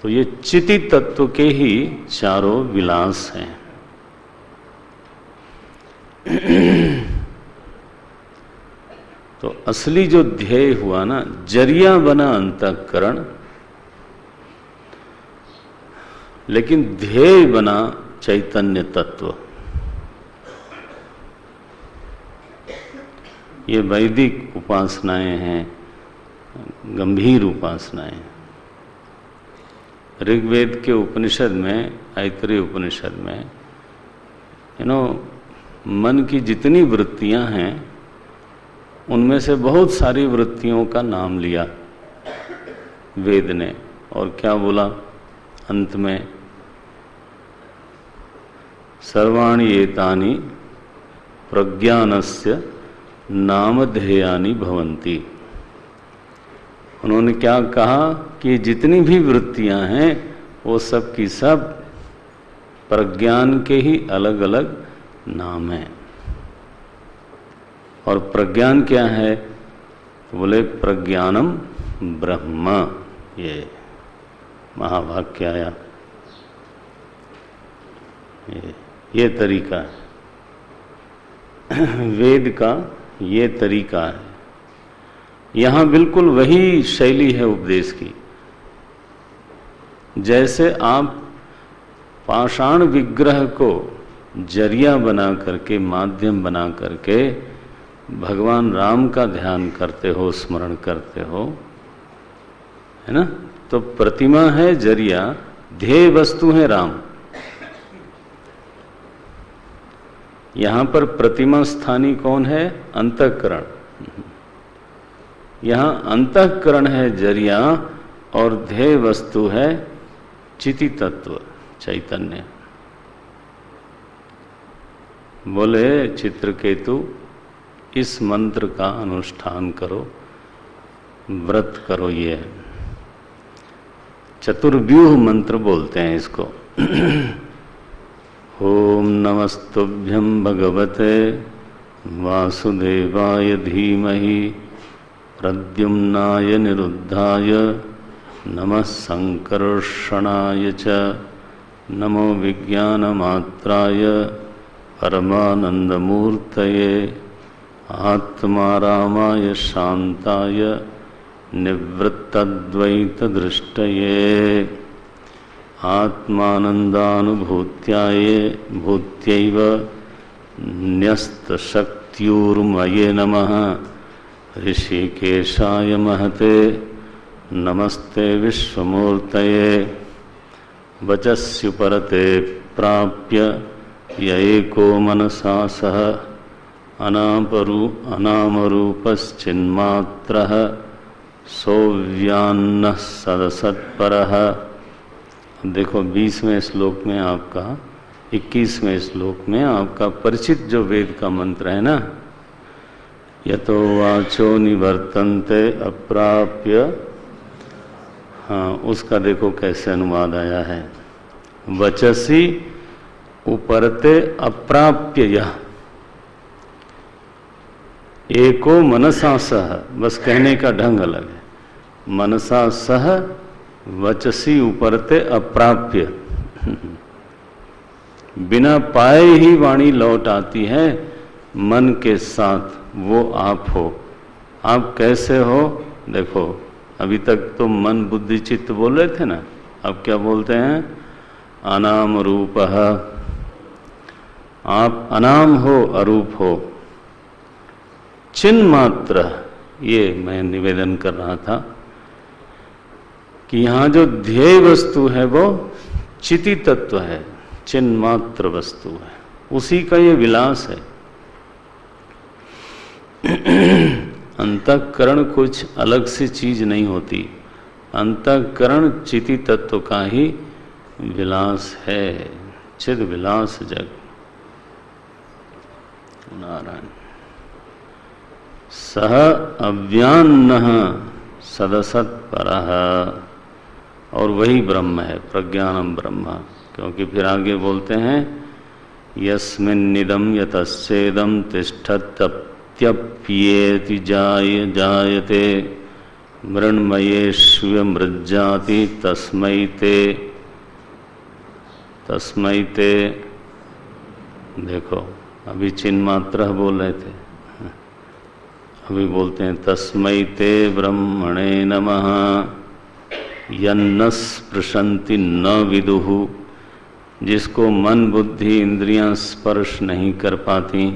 तो ये चिति तत्व के ही चारों विलास हैं। तो असली जो ध्येय हुआ ना, जरिया बना अंतःकरण, लेकिन ध्येय बना चैतन्य तत्व। ये वैदिक उपासनाएं हैं, गंभीर उपासनाएं। ऋग्वेद के उपनिषद में, ऐतरेय उपनिषद में, मन की जितनी वृत्तियां हैं उनमें से बहुत सारी वृत्तियों का नाम लिया वेद ने। और क्या बोला अंत में? सर्वाणि एतानि प्रज्ञानस्य नामधेयानि भवन्ति। उन्होंने क्या कहा कि जितनी भी वृत्तियां हैं वो सब की सब प्रज्ञान के ही अलग अलग नाम हैं। और प्रज्ञान क्या है? तो बोले प्रज्ञानम ब्रह्म। ये महावाक्य आया, ये तरीका है वेद का, ये तरीका है। यहाँ बिल्कुल वही शैली है उपदेश की। जैसे आप पाषाण विग्रह को जरिया बना करके, माध्यम बना करके भगवान राम का ध्यान करते हो, स्मरण करते हो, है ना? तो प्रतिमा है जरिया, ध्येय वस्तु है राम। यहां पर प्रतिमा स्थानी कौन है? अंतःकरण। यहां अंतःकरण है जरिया और ध्येय वस्तु है चिति तत्व, चैतन्य। बोले चित्रकेतु, इस मंत्र का अनुष्ठान करो, व्रत करो। ये चतुर्व्यूह मंत्र बोलते हैं इसको। ओम नमस्तुभ्यं भगवते वासुदेवाय धीमहि प्रद्युम्नाय निरुद्धाय नमः संकर्षणाय च नमो विज्ञानमात्राय परमानंदमूर्तये आत्मारामाय शांताय निवृत्तद्वैतदृष्टये आत्मानन्दानुभूत्याये भूत्यैव न्यस्तशक्त्युर्मये नमः। ऋषिकेशाय महते नमस्ते विश्वमूर्तये। वचस्युपरते प्राप्य य एको मनसा सह अनामरूपश्चिन्मात्रः सोऽव्यान्नः सदसत्परः। देखो 20वें श्लोक में आपका 21वें श्लोक में आपका परिचित जो वेद का मंत्र है ना, यतो वाचो निवर्तन्ते अप्राप्य, हाँ उसका देखो कैसे अनुवाद आया है। वचसी उपरते अप्राप्य यह एको मनसा सह, बस कहने का ढंग अलग है। मनसा सह वचसी उपरते अप्राप्य, बिना पाए ही वाणी लौट आती है मन के साथ, वो आप हो। आप कैसे हो? देखो अभी तक तो मन बुद्धि चित्त बोल रहे थे ना, अब क्या बोलते हैं? अनाम रूपः, आप अनाम हो, अरूप हो। चिन्ह मात्र, ये मैं निवेदन कर रहा था कि यहाँ जो ध्येय वस्तु है वो चिति तत्व है, चिन्ह मात्र वस्तु है, उसी का ये विलास है। अंतःकरण कुछ अलग सी चीज नहीं होती, अंतःकरण चिति तत्व का ही विलास है, चिद विलास जग। नारायण। सह अव्यान्नः सदसत्परः, और वही ब्रह्म है, प्रज्ञानम ब्रह्म। क्योंकि फिर आगे बोलते हैं यस्मिन्निदं यतश्चेदं तिष्ठत्यप्येति जायते मृण्मयेष्वमृज्जाति तस्मै ते। देखो अभी चिन्ह मात्र बोल रहे थे, अभी बोलते हैं तस्मै ते ब्रह्मणे नमः यन्न स्पृशन्ति न विदुः, जिसको मन बुद्धि इंद्रियां स्पर्श नहीं कर पाती।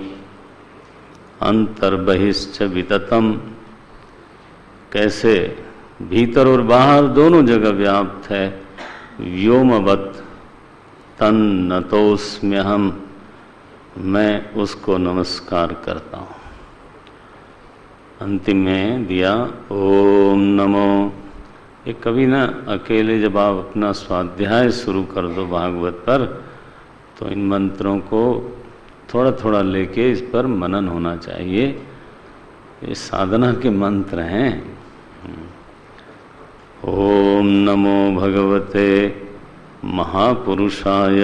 अंतर्बहिश्च विततम, कैसे भीतर और बाहर दोनों जगह व्याप्त है। व्योमवत् तन्नतोस्म्यहम्, मैं उसको नमस्कार करता हूँ। अंतिम में दिया ओम नमो। ये कभी ना अकेले जब आप अपना स्वाध्याय शुरू कर दो भागवत पर, तो इन मंत्रों को थोड़ा थोड़ा लेके इस पर मनन होना चाहिए। ये साधना के मंत्र हैं। ओम नमो भगवते महापुरुषाय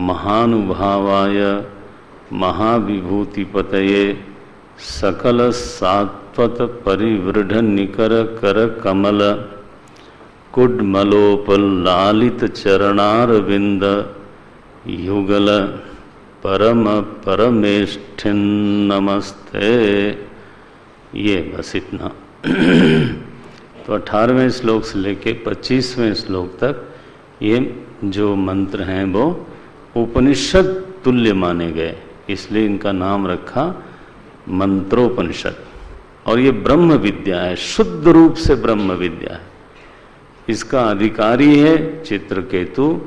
महानुभावाय महाविभूतिपतये सकल सात्वत परिवृढ़ निकर कर कमल कुड्मलोपलालित चरणारविंद युगल परम परमेष्ठिन नमस्ते। ये बस इतना। तो 18वें श्लोक से लेके 25वें श्लोक तक ये जो मंत्र हैं वो उपनिषद तुल्य माने गए, इसलिए इनका नाम रखा मंत्रोपनिषद। और ये ब्रह्म विद्या है, शुद्ध रूप से ब्रह्म विद्या है। इसका अधिकारी है चित्रकेतु।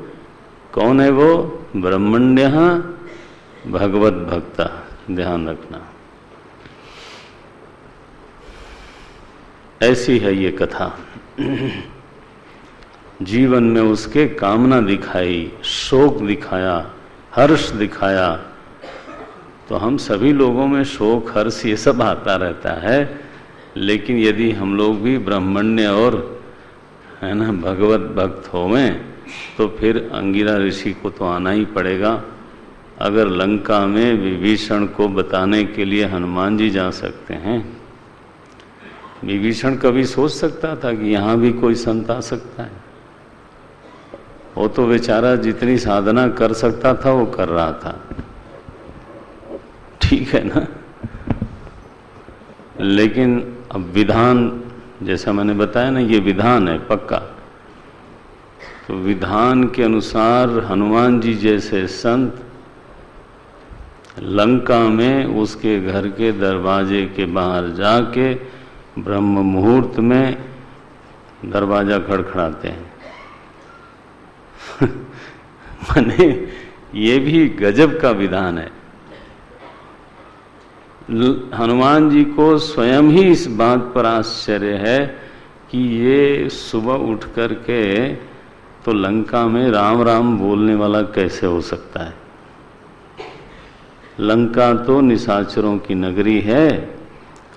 कौन है वो? ब्रह्मण्यः भगवत भक्ता। ध्यान रखना। ऐसी है ये कथा। जीवन में उसके कामना दिखाई, शोक दिखाया, हर्ष दिखाया। तो हम सभी लोगों में शोक हर्ष ये सब आता रहता है, लेकिन यदि हम लोग भी ब्रह्मण्य और है ना भगवत भक्त होवें तो फिर अंगिरा ऋषि को तो आना ही पड़ेगा। अगर लंका में विभीषण को बताने के लिए हनुमान जी जा सकते हैं, विभीषण कभी सोच सकता था कि यहाँ भी कोई संत आ सकता है? वो तो बेचारा जितनी साधना कर सकता था वो कर रहा था, ठीक है ना। लेकिन अब विधान जैसा मैंने बताया ना, ये विधान है पक्का। तो विधान के अनुसार हनुमान जी जैसे संत लंका में उसके घर के दरवाजे के बाहर जाके ब्रह्म मुहूर्त में दरवाजा खड़खड़ाते हैं। माने ये भी गजब का विधान है। हनुमान जी को स्वयं ही इस बात पर आश्चर्य है कि ये सुबह उठ करके तो लंका में राम राम बोलने वाला कैसे हो सकता है। लंका तो निशाचरों की नगरी है,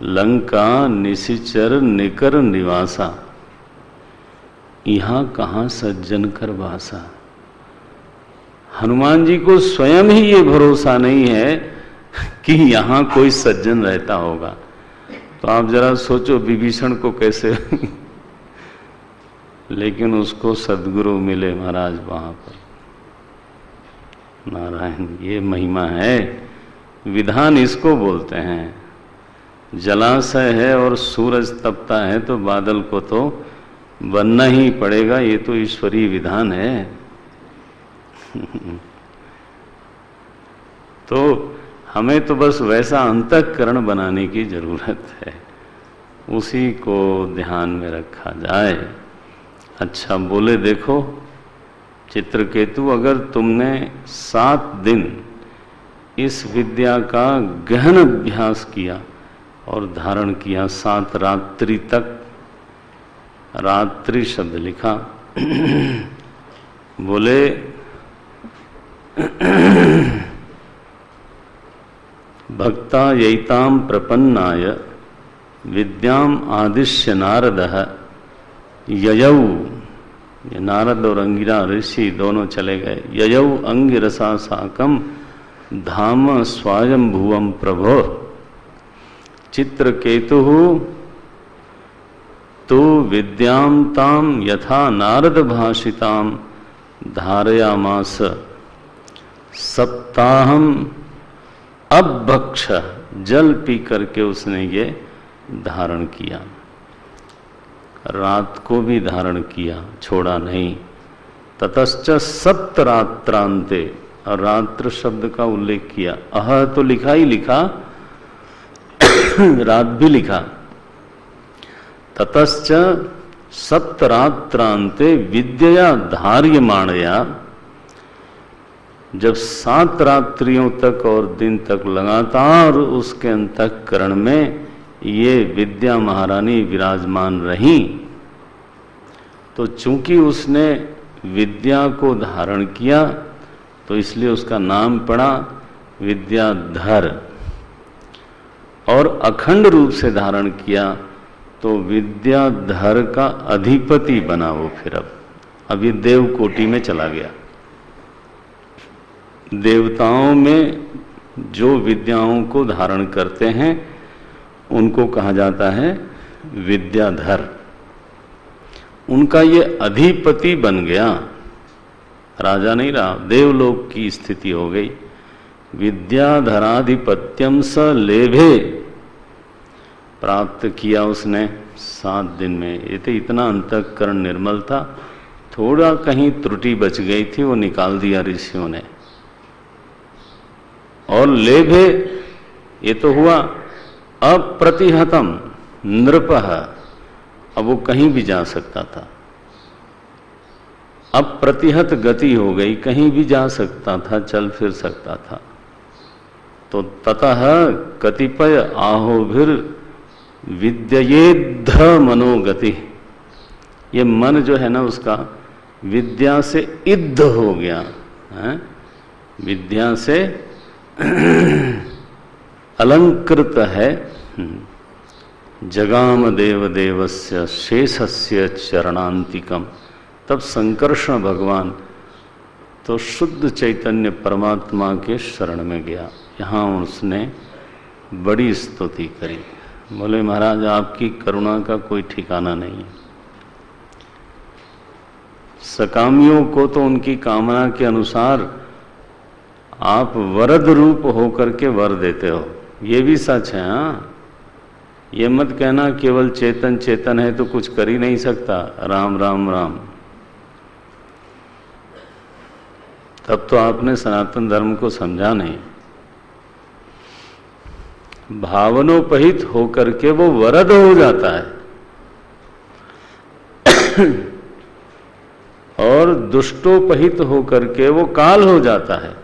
लंका निशिचर निकर निवासा, यहाँ कहाँ सज्जन कर वासा। हनुमान जी को स्वयं ही ये भरोसा नहीं है कि यहाँ कोई सज्जन रहता होगा। तो आप जरा सोचो विभीषण को कैसे लेकिन उसको सद्गुरु मिले महाराज वहां पर। नारायण, ये महिमा है, विधान इसको बोलते हैं। जलाशय है और सूरज तपता है तो बादल को तो बनना ही पड़ेगा, ये तो ईश्वरीय विधान है। तो हमें तो बस वैसा अंतःकरण बनाने की जरूरत है, उसी को ध्यान में रखा जाए। अच्छा बोले, देखो चित्रकेतु, अगर तुमने 7 दिन इस विद्या का गहन अभ्यास किया और धारण किया, 7 रात्रि तक, रात्रि शब्द लिखा, बोले भक्ता यैताम प्रपन्नाय विद्याम आदिश्य नारदः ययौ, ये नारद और अंगिरा ऋषि दोनों चले गए। ययौ अंगिरसा साकम धाम स्वायंभुवम प्रभो चित्रकेतु तो विद्याम ताम यथा नारद भाषिताम धारयामास सप्ताहम अभक्ष, जल पी करके उसने ये धारण किया, रात को भी धारण किया, छोड़ा नहीं। ततश्च सप्तरात्रांते, और रात्र शब्द का उल्लेख किया, अह तो लिखा ही लिखा, रात भी लिखा। ततश्च सप्तरात्रांते विद्या धार्यमाणया, जब 7 रात्रियों तक और दिन तक लगातार उसके अंतःकरण में ये विद्या महारानी विराजमान रही, तो चूंकि उसने विद्या को धारण किया तो इसलिए उसका नाम पड़ा विद्याधर, और अखंड रूप से धारण किया तो विद्याधर का अधिपति बना वो। फिर अब ये देव कोटि में चला गया। देवताओं में जो विद्याओं को धारण करते हैं उनको कहा जाता है विद्याधर। उनका ये अधिपति बन गया, राजा नहीं रहा, देवलोक की स्थिति हो गई। विद्याधराधिपत्यम स लेभे, प्राप्त किया उसने 7 दिन में। ये तो इतना अंतःकरण निर्मल था, थोड़ा कहीं त्रुटि बच गई थी, वो निकाल दिया ऋषियों ने। और लेभे, ये तो हुआ अप्रतिहतम नृपः, अब वो कहीं भी जा सकता था। अप्रतिहत गति हो गई, कहीं भी जा सकता था, चल फिर सकता था। तो ततः कतिपय आहोभिर विद्येद्ध मनोगति, ये मन जो है ना उसका विद्या से इद्ध हो गया है, विद्या से अलंकृत है। जगाम देव देवस्य शेषस्य चरणांतिकम, तब संकर्षण भगवान तो शुद्ध चैतन्य परमात्मा के शरण में गया। यहाँ उसने बड़ी स्तुति करी, बोले महाराज आपकी करुणा का कोई ठिकाना नहीं है। सकामियों को तो उनकी कामना के अनुसार आप वरद रूप होकर के वर देते हो, ये भी सच है। हाँ, ये मत कहना केवल चेतन चेतन है तो कुछ कर ही नहीं सकता, राम राम राम। तब तो आपने सनातन धर्म को समझा नहीं। भावनोपहित होकर के वो वरद हो जाता है और दुष्टोपहित होकर के वो काल हो जाता है।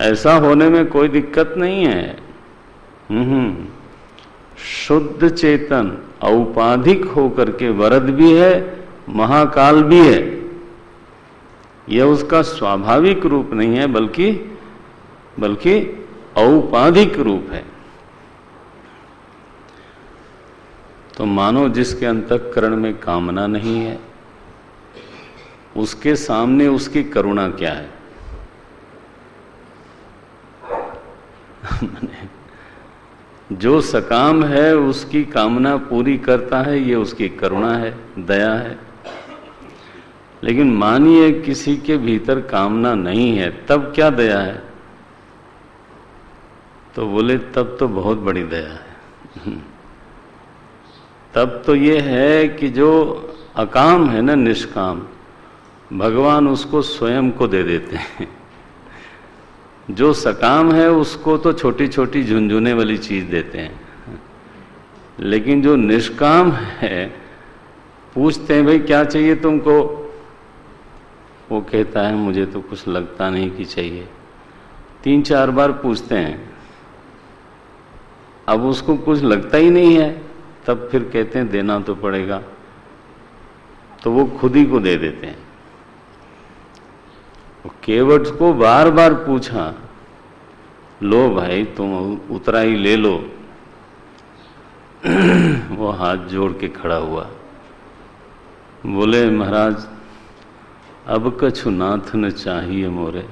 ऐसा होने में कोई दिक्कत नहीं है। शुद्ध चेतन औपाधिक होकर के वरद भी है, महाकाल भी है। यह उसका स्वाभाविक रूप नहीं है, बल्कि औपाधिक रूप है। तो मानो जिसके अंतःकरण में कामना नहीं है, उसके सामने उसकी करुणा क्या है? जो सकाम है उसकी कामना पूरी करता है, ये उसकी करुणा है, दया है। लेकिन मानिए किसी के भीतर कामना नहीं है, तब क्या दया है? तो बोले तब तो बहुत बड़ी दया है। तब तो ये है कि जो अकाम है ना, निष्काम, भगवान उसको स्वयं को दे देते हैं। जो सकाम है उसको तो छोटी छोटी झुनझुने वाली चीज देते हैं, लेकिन जो निष्काम है पूछते हैं भाई क्या चाहिए तुमको, वो कहता है मुझे तो कुछ लगता नहीं कि चाहिए। 3-4 बार पूछते हैं, अब उसको कुछ लगता ही नहीं है, तब फिर कहते हैं देना तो पड़ेगा, तो वो खुद ही को दे देते हैं। केवट को बार बार पूछा, लो भाई तुम उतरा ही ले लो। वो हाथ जोड़ के खड़ा हुआ, बोले महाराज अब कछु नाथ न चाहिए मोरे,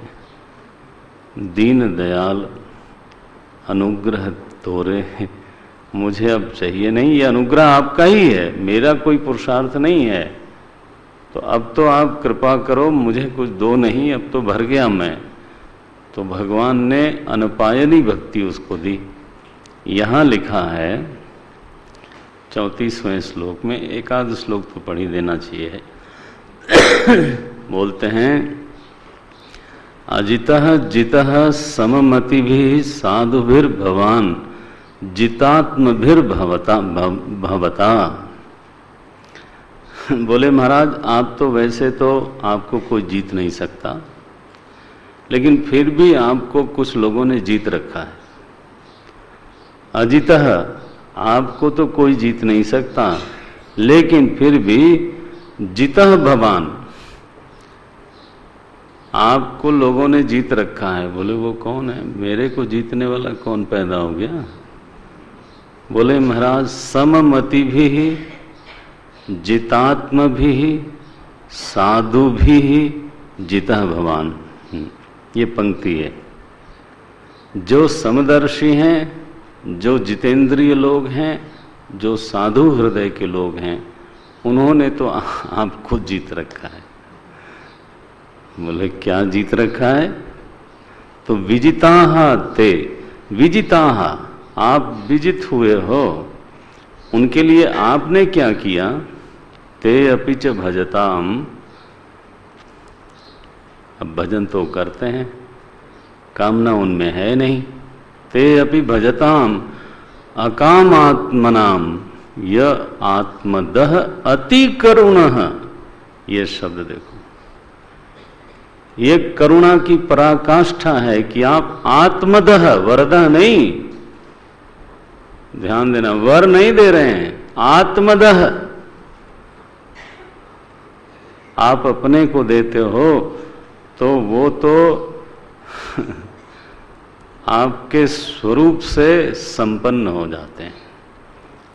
दीन दयाल अनुग्रह तोरे। मुझे अब चाहिए नहीं, ये अनुग्रह आपका ही है, मेरा कोई पुरुषार्थ नहीं है। तो अब तो आप कृपा करो, मुझे कुछ दो नहीं, अब तो भर गया मैं। तो भगवान ने अनपायनी भक्ति उसको दी। यहाँ लिखा है 34वें श्लोक में, एक आध श्लोक तो पढ़ ही देना चाहिए। बोलते हैं अजितः जितः सममतिभिः साधुभिर्भवान् जितात्मभिर्भवता भवता। बोले महाराज आप तो वैसे तो आपको कोई जीत नहीं सकता, लेकिन फिर भी आपको कुछ लोगों ने जीत रखा है। अजितः आपको तो कोई जीत नहीं सकता, लेकिन फिर भी जितः भवान आपको लोगों ने जीत रखा है। बोले वो कौन है? मेरे को जीतने वाला कौन पैदा हो गया? बोले महाराज सममति भी जितात्म भी साधु भी जितः भवान। ये पंक्ति है। जो समदर्शी हैं, जो जितेंद्रिय लोग हैं, जो साधु हृदय के लोग हैं, उन्होंने तो आपको जीत रखा है। बोले क्या जीत रखा है? तो विजिताहा ते, विजिताहा आप विजित हुए हो, उनके लिए आपने क्या किया? ते अपि च भजताम, अब भजन तो करते हैं, कामना उनमें है नहीं। ते अपि भजताम अकाम आत्मनाम य आत्मदह अति करुणः। ये शब्द देखो, ये करुणा की पराकाष्ठा है कि आप आत्मदह, वरदह नहीं, ध्यान देना, वर नहीं दे रहे हैं, आत्मदह आप अपने को देते हो, तो वो तो आपके स्वरूप से संपन्न हो जाते हैं।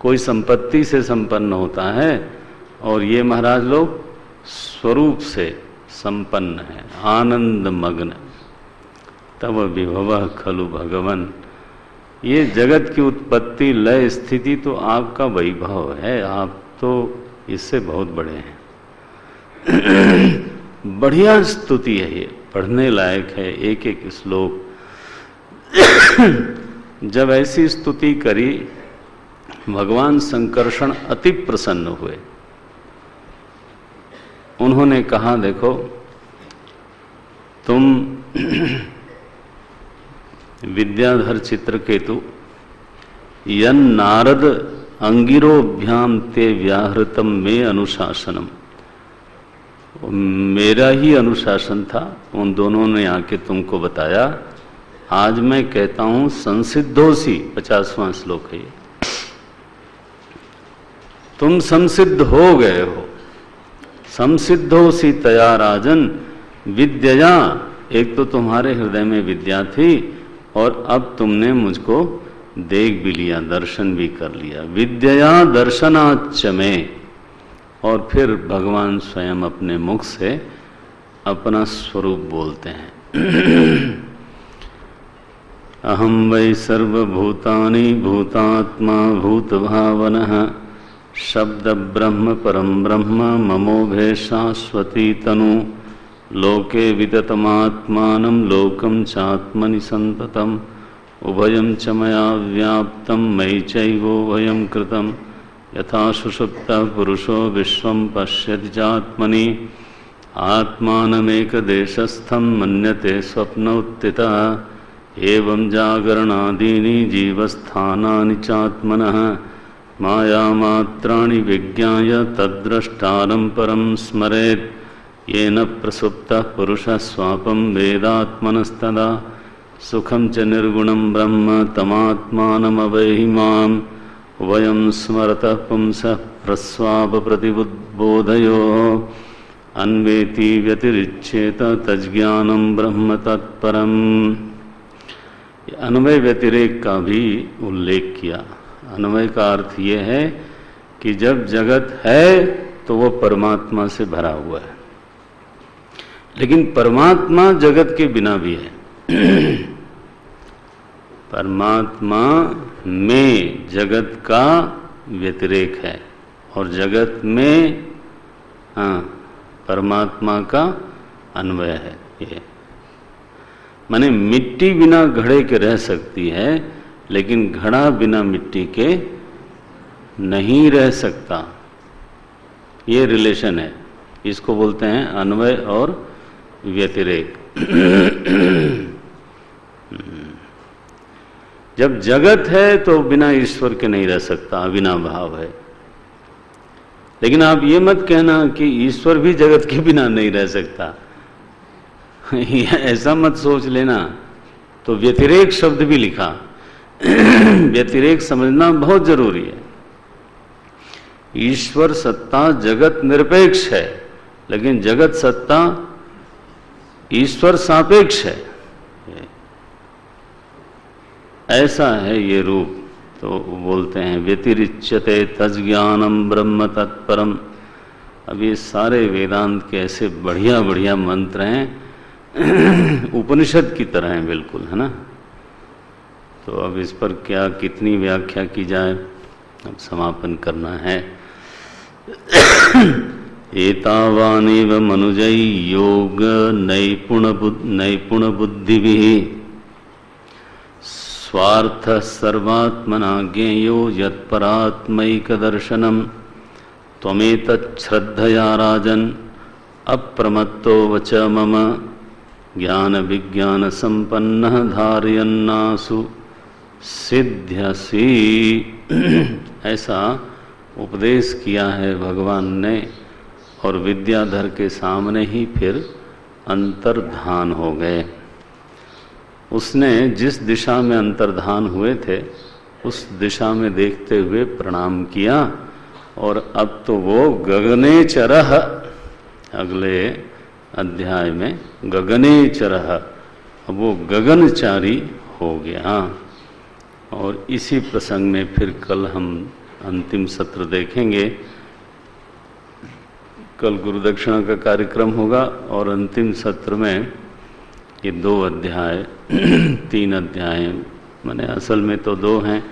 कोई संपत्ति से संपन्न होता है, और ये महाराज लोग स्वरूप से संपन्न है, आनंद मग्न। तब विभव खलु भगवन, ये जगत की उत्पत्ति लय स्थिति तो आपका वैभव है, आप तो इससे बहुत बड़े हैं। बढ़िया स्तुति है, ये पढ़ने लायक है, एक एक श्लोक जब ऐसी स्तुति करी, भगवान संकर्षण अति प्रसन्न हुए। उन्होंने कहा, देखो तुम विद्याधर चित्रकेतु, यन नारद अंगिरोभ्याम ते व्याहृतम में अनुशासनम, मेरा ही अनुशासन था, उन दोनों ने आके तुमको बताया। आज मैं कहता हूं संसिद्धोसी, 50वां श्लोक है ये, तुम संसिद्ध हो गए हो। संसिद्धोसी तया राजन विद्या, एक तो तुम्हारे हृदय में विद्या थी और अब तुमने मुझको देख भी लिया, दर्शन भी कर लिया। विद्या दर्शनाच्च में, और फिर भगवान स्वयं अपने मुख से अपना स्वरूप बोलते हैं। अहम वै सर्वभूतानि भूतात्मा भूतभावनः शब्द ब्रह्म परम ब्रह्म ममोभे शाश्वती तनु लोके विततमात्मानं लोकं चात्मनि संततम् उभयं च मया व्याप्तं मयि चैवोभयं कृतं यथा सुषुप्तः पुरुषो विश्वं पश्यति चात्मनि आत्मानमेकदेशस्थं मन्यते स्वप्नोत्थितः एवं जागरणादीनि जीवस्थानानि चात्मनः मायामात्राणि विज्ञाय तद्द्रष्टारं परं स्मरेत् येन प्रसुप्तः पुरुषः स्वापं वेदात्मनस्तदा सुखं च निर्गुणं ब्रह्म तमात्मानमवैहि माम् वयं स्मरतः पुंसः प्रस्वापप्रतिबोधयोः अन्वेति व्यतिरिच्येत तज्ज्ञानं ब्रह्म तत्परम्। अन्वय व्यतिरेक का भी उल्लेख किया। अन्वय का अर्थ ये है कि जब जगत है तो वो परमात्मा से भरा हुआ है, लेकिन परमात्मा जगत के बिना भी है। परमात्मा में जगत का व्यतिरेक है और जगत में परमात्मा का अन्वय है। ये माने मिट्टी बिना घड़े के रह सकती है, लेकिन घड़ा बिना मिट्टी के नहीं रह सकता। ये रिलेशन है, इसको बोलते हैं अन्वय और व्यतिरेक। जब जगत है तो बिना ईश्वर के नहीं रह सकता, अविनाभाव है। लेकिन आप ये मत कहना कि ईश्वर भी जगत के बिना नहीं रह सकता, ऐसा मत सोच लेना। तो व्यतिरेक शब्द भी लिखा। व्यतिरेक समझना बहुत जरूरी है। ईश्वर सत्ता जगत निरपेक्ष है, लेकिन जगत सत्ता ईश्वर सापेक्ष है। ऐसा है ये रूप। तो बोलते हैं व्यतिरिच्यते तज्ज्ञानम ब्रह्म तत्परम। अब ये सारे वेदांत के ऐसे बढ़िया बढ़िया मंत्र हैं, उपनिषद की तरह हैं बिल्कुल, है ना। तो अब इस पर क्या कितनी व्याख्या की जाए, अब समापन करना है। एतावानेव मनुजै योग नैपुण बुद्धिभिः स्वार्थ सर्वात्मना ज्ञेयो यत्परात्मैकदर्शनम् त्वमेतच्छ्रद्धया राजन् अप्रमत्तो वच मम ज्ञान विज्ञान संपन्नः धारयन्नासु सिद्ध्यसि। ऐसा उपदेश किया है भगवान ने, और विद्याधर के सामने ही फिर अंतर्धान हो गए। उसने जिस दिशा में अंतर्धान हुए थे उस दिशा में देखते हुए प्रणाम किया, और अब तो वो गगने चरह, अगले अध्याय में गगने चरह, अब वो गगनचारी हो गया। और इसी प्रसंग में फिर कल हम अंतिम सत्र देखेंगे। कल गुरु दक्षिणा का कार्यक्रम होगा और अंतिम सत्र में ये 2 अध्याय 3 अध्याय, माने असल में तो 2 हैं।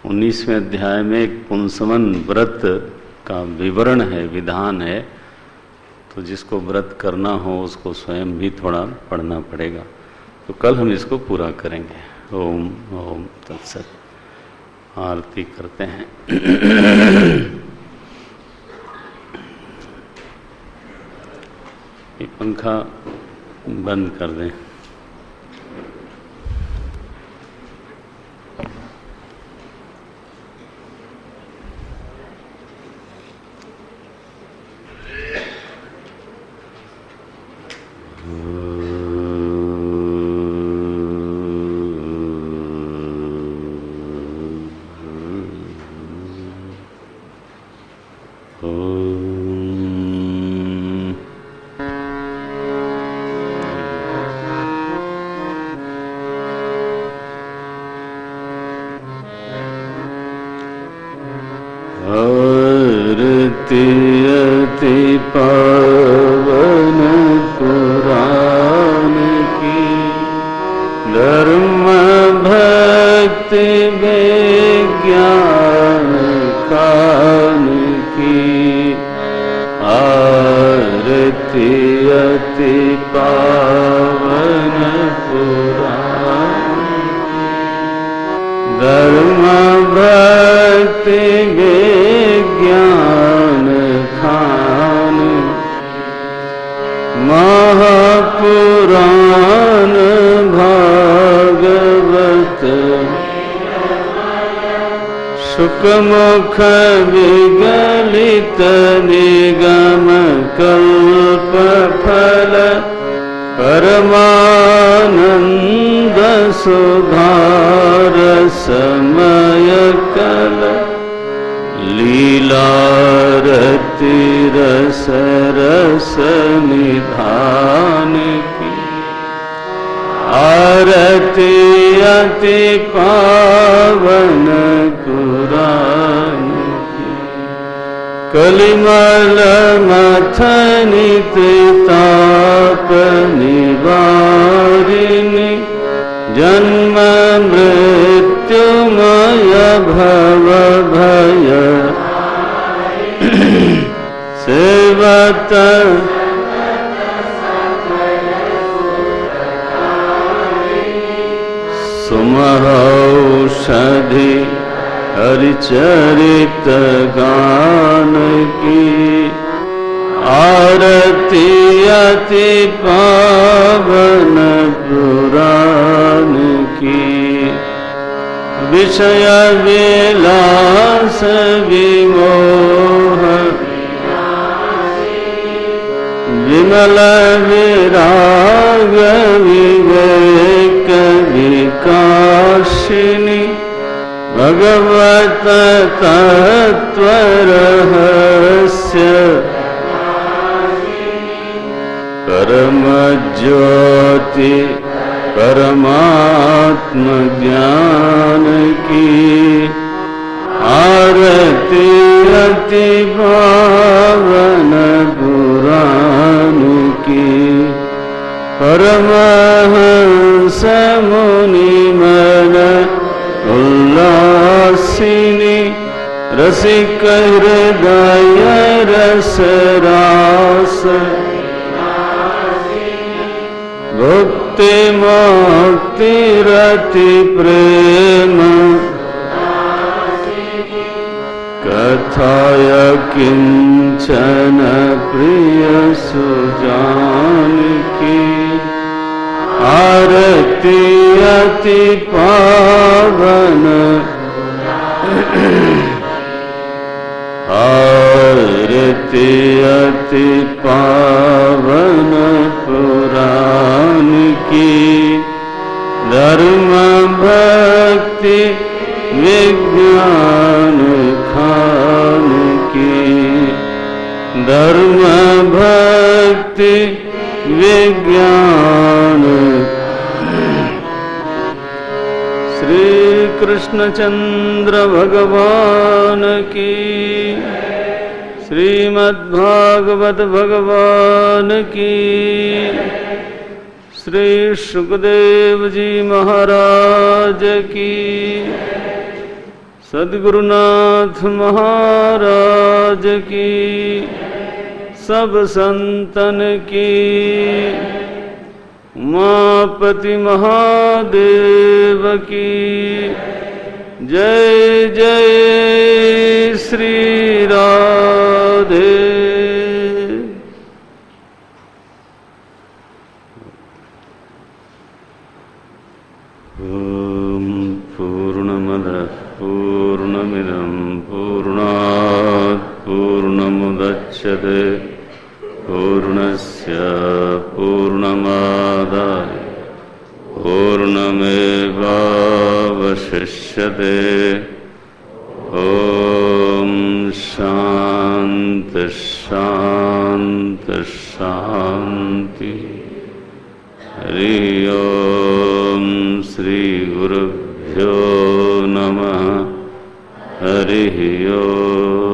19वें अध्याय में एक पुंसवन व्रत का विवरण है, विधान है। तो जिसको व्रत करना हो उसको स्वयं भी थोड़ा पढ़ना पड़ेगा। तो कल हम इसको पूरा करेंगे। ओम ओम तत्सत। आरती करते हैं। ये पंखा बंद कर दें। अति पावन पुराण की धर्म भक्ति विज्ञान कान की आरती अति पावन पुराण धर्म भक्ति विज्ञान खान महापुराण भागवत सुखमुख विगलित निगम कल्प फल परमानंद सुधार समय कल लीलारति रस रस निधान की आरती अति पावन पुराण की कलिमल मथनित ताप निवारिणी जन्म मृत्युमय भव भय सेवत सुमहौषधि हरिचरित गान की आरती अति पावन पुराण की विषय विलास विमोह विमल विराग विवेक विकासिनी भगवत तत्व रहस्य परम ज्योति परमात्म ज्ञान की आरती अति पावन पुराण की परमहंस मुनि मन उल्लासिनी रसिक हृदय रस रास भक्ति मुक्ति रति प्रेम कथाय किंचन प्रिय सुजान की आरती अति पावन आरती अति पावन पुराण की धर्म भक्ति विज्ञान खान की धर्म भक्ति विज्ञान श्री कृष्णचंद्र भगवान की श्रीमद्भागवत भगवान की श्री सुखदेव जी महाराज की सद्गुरुनाथ महाराज की सब संतन की उमापति महादेव की जय जय श्री राधे। पूर्णमदः पूर्णमिदं पूर्णात् पूर्णमुदच्यते पूर्णस्य पूर्णमादाय पूर्णमेवावशिष्यते। ॐ शान्ति शान्ति शान्ति। हरि ओम श्री गुरुभ्यो नमः। हरि ओम।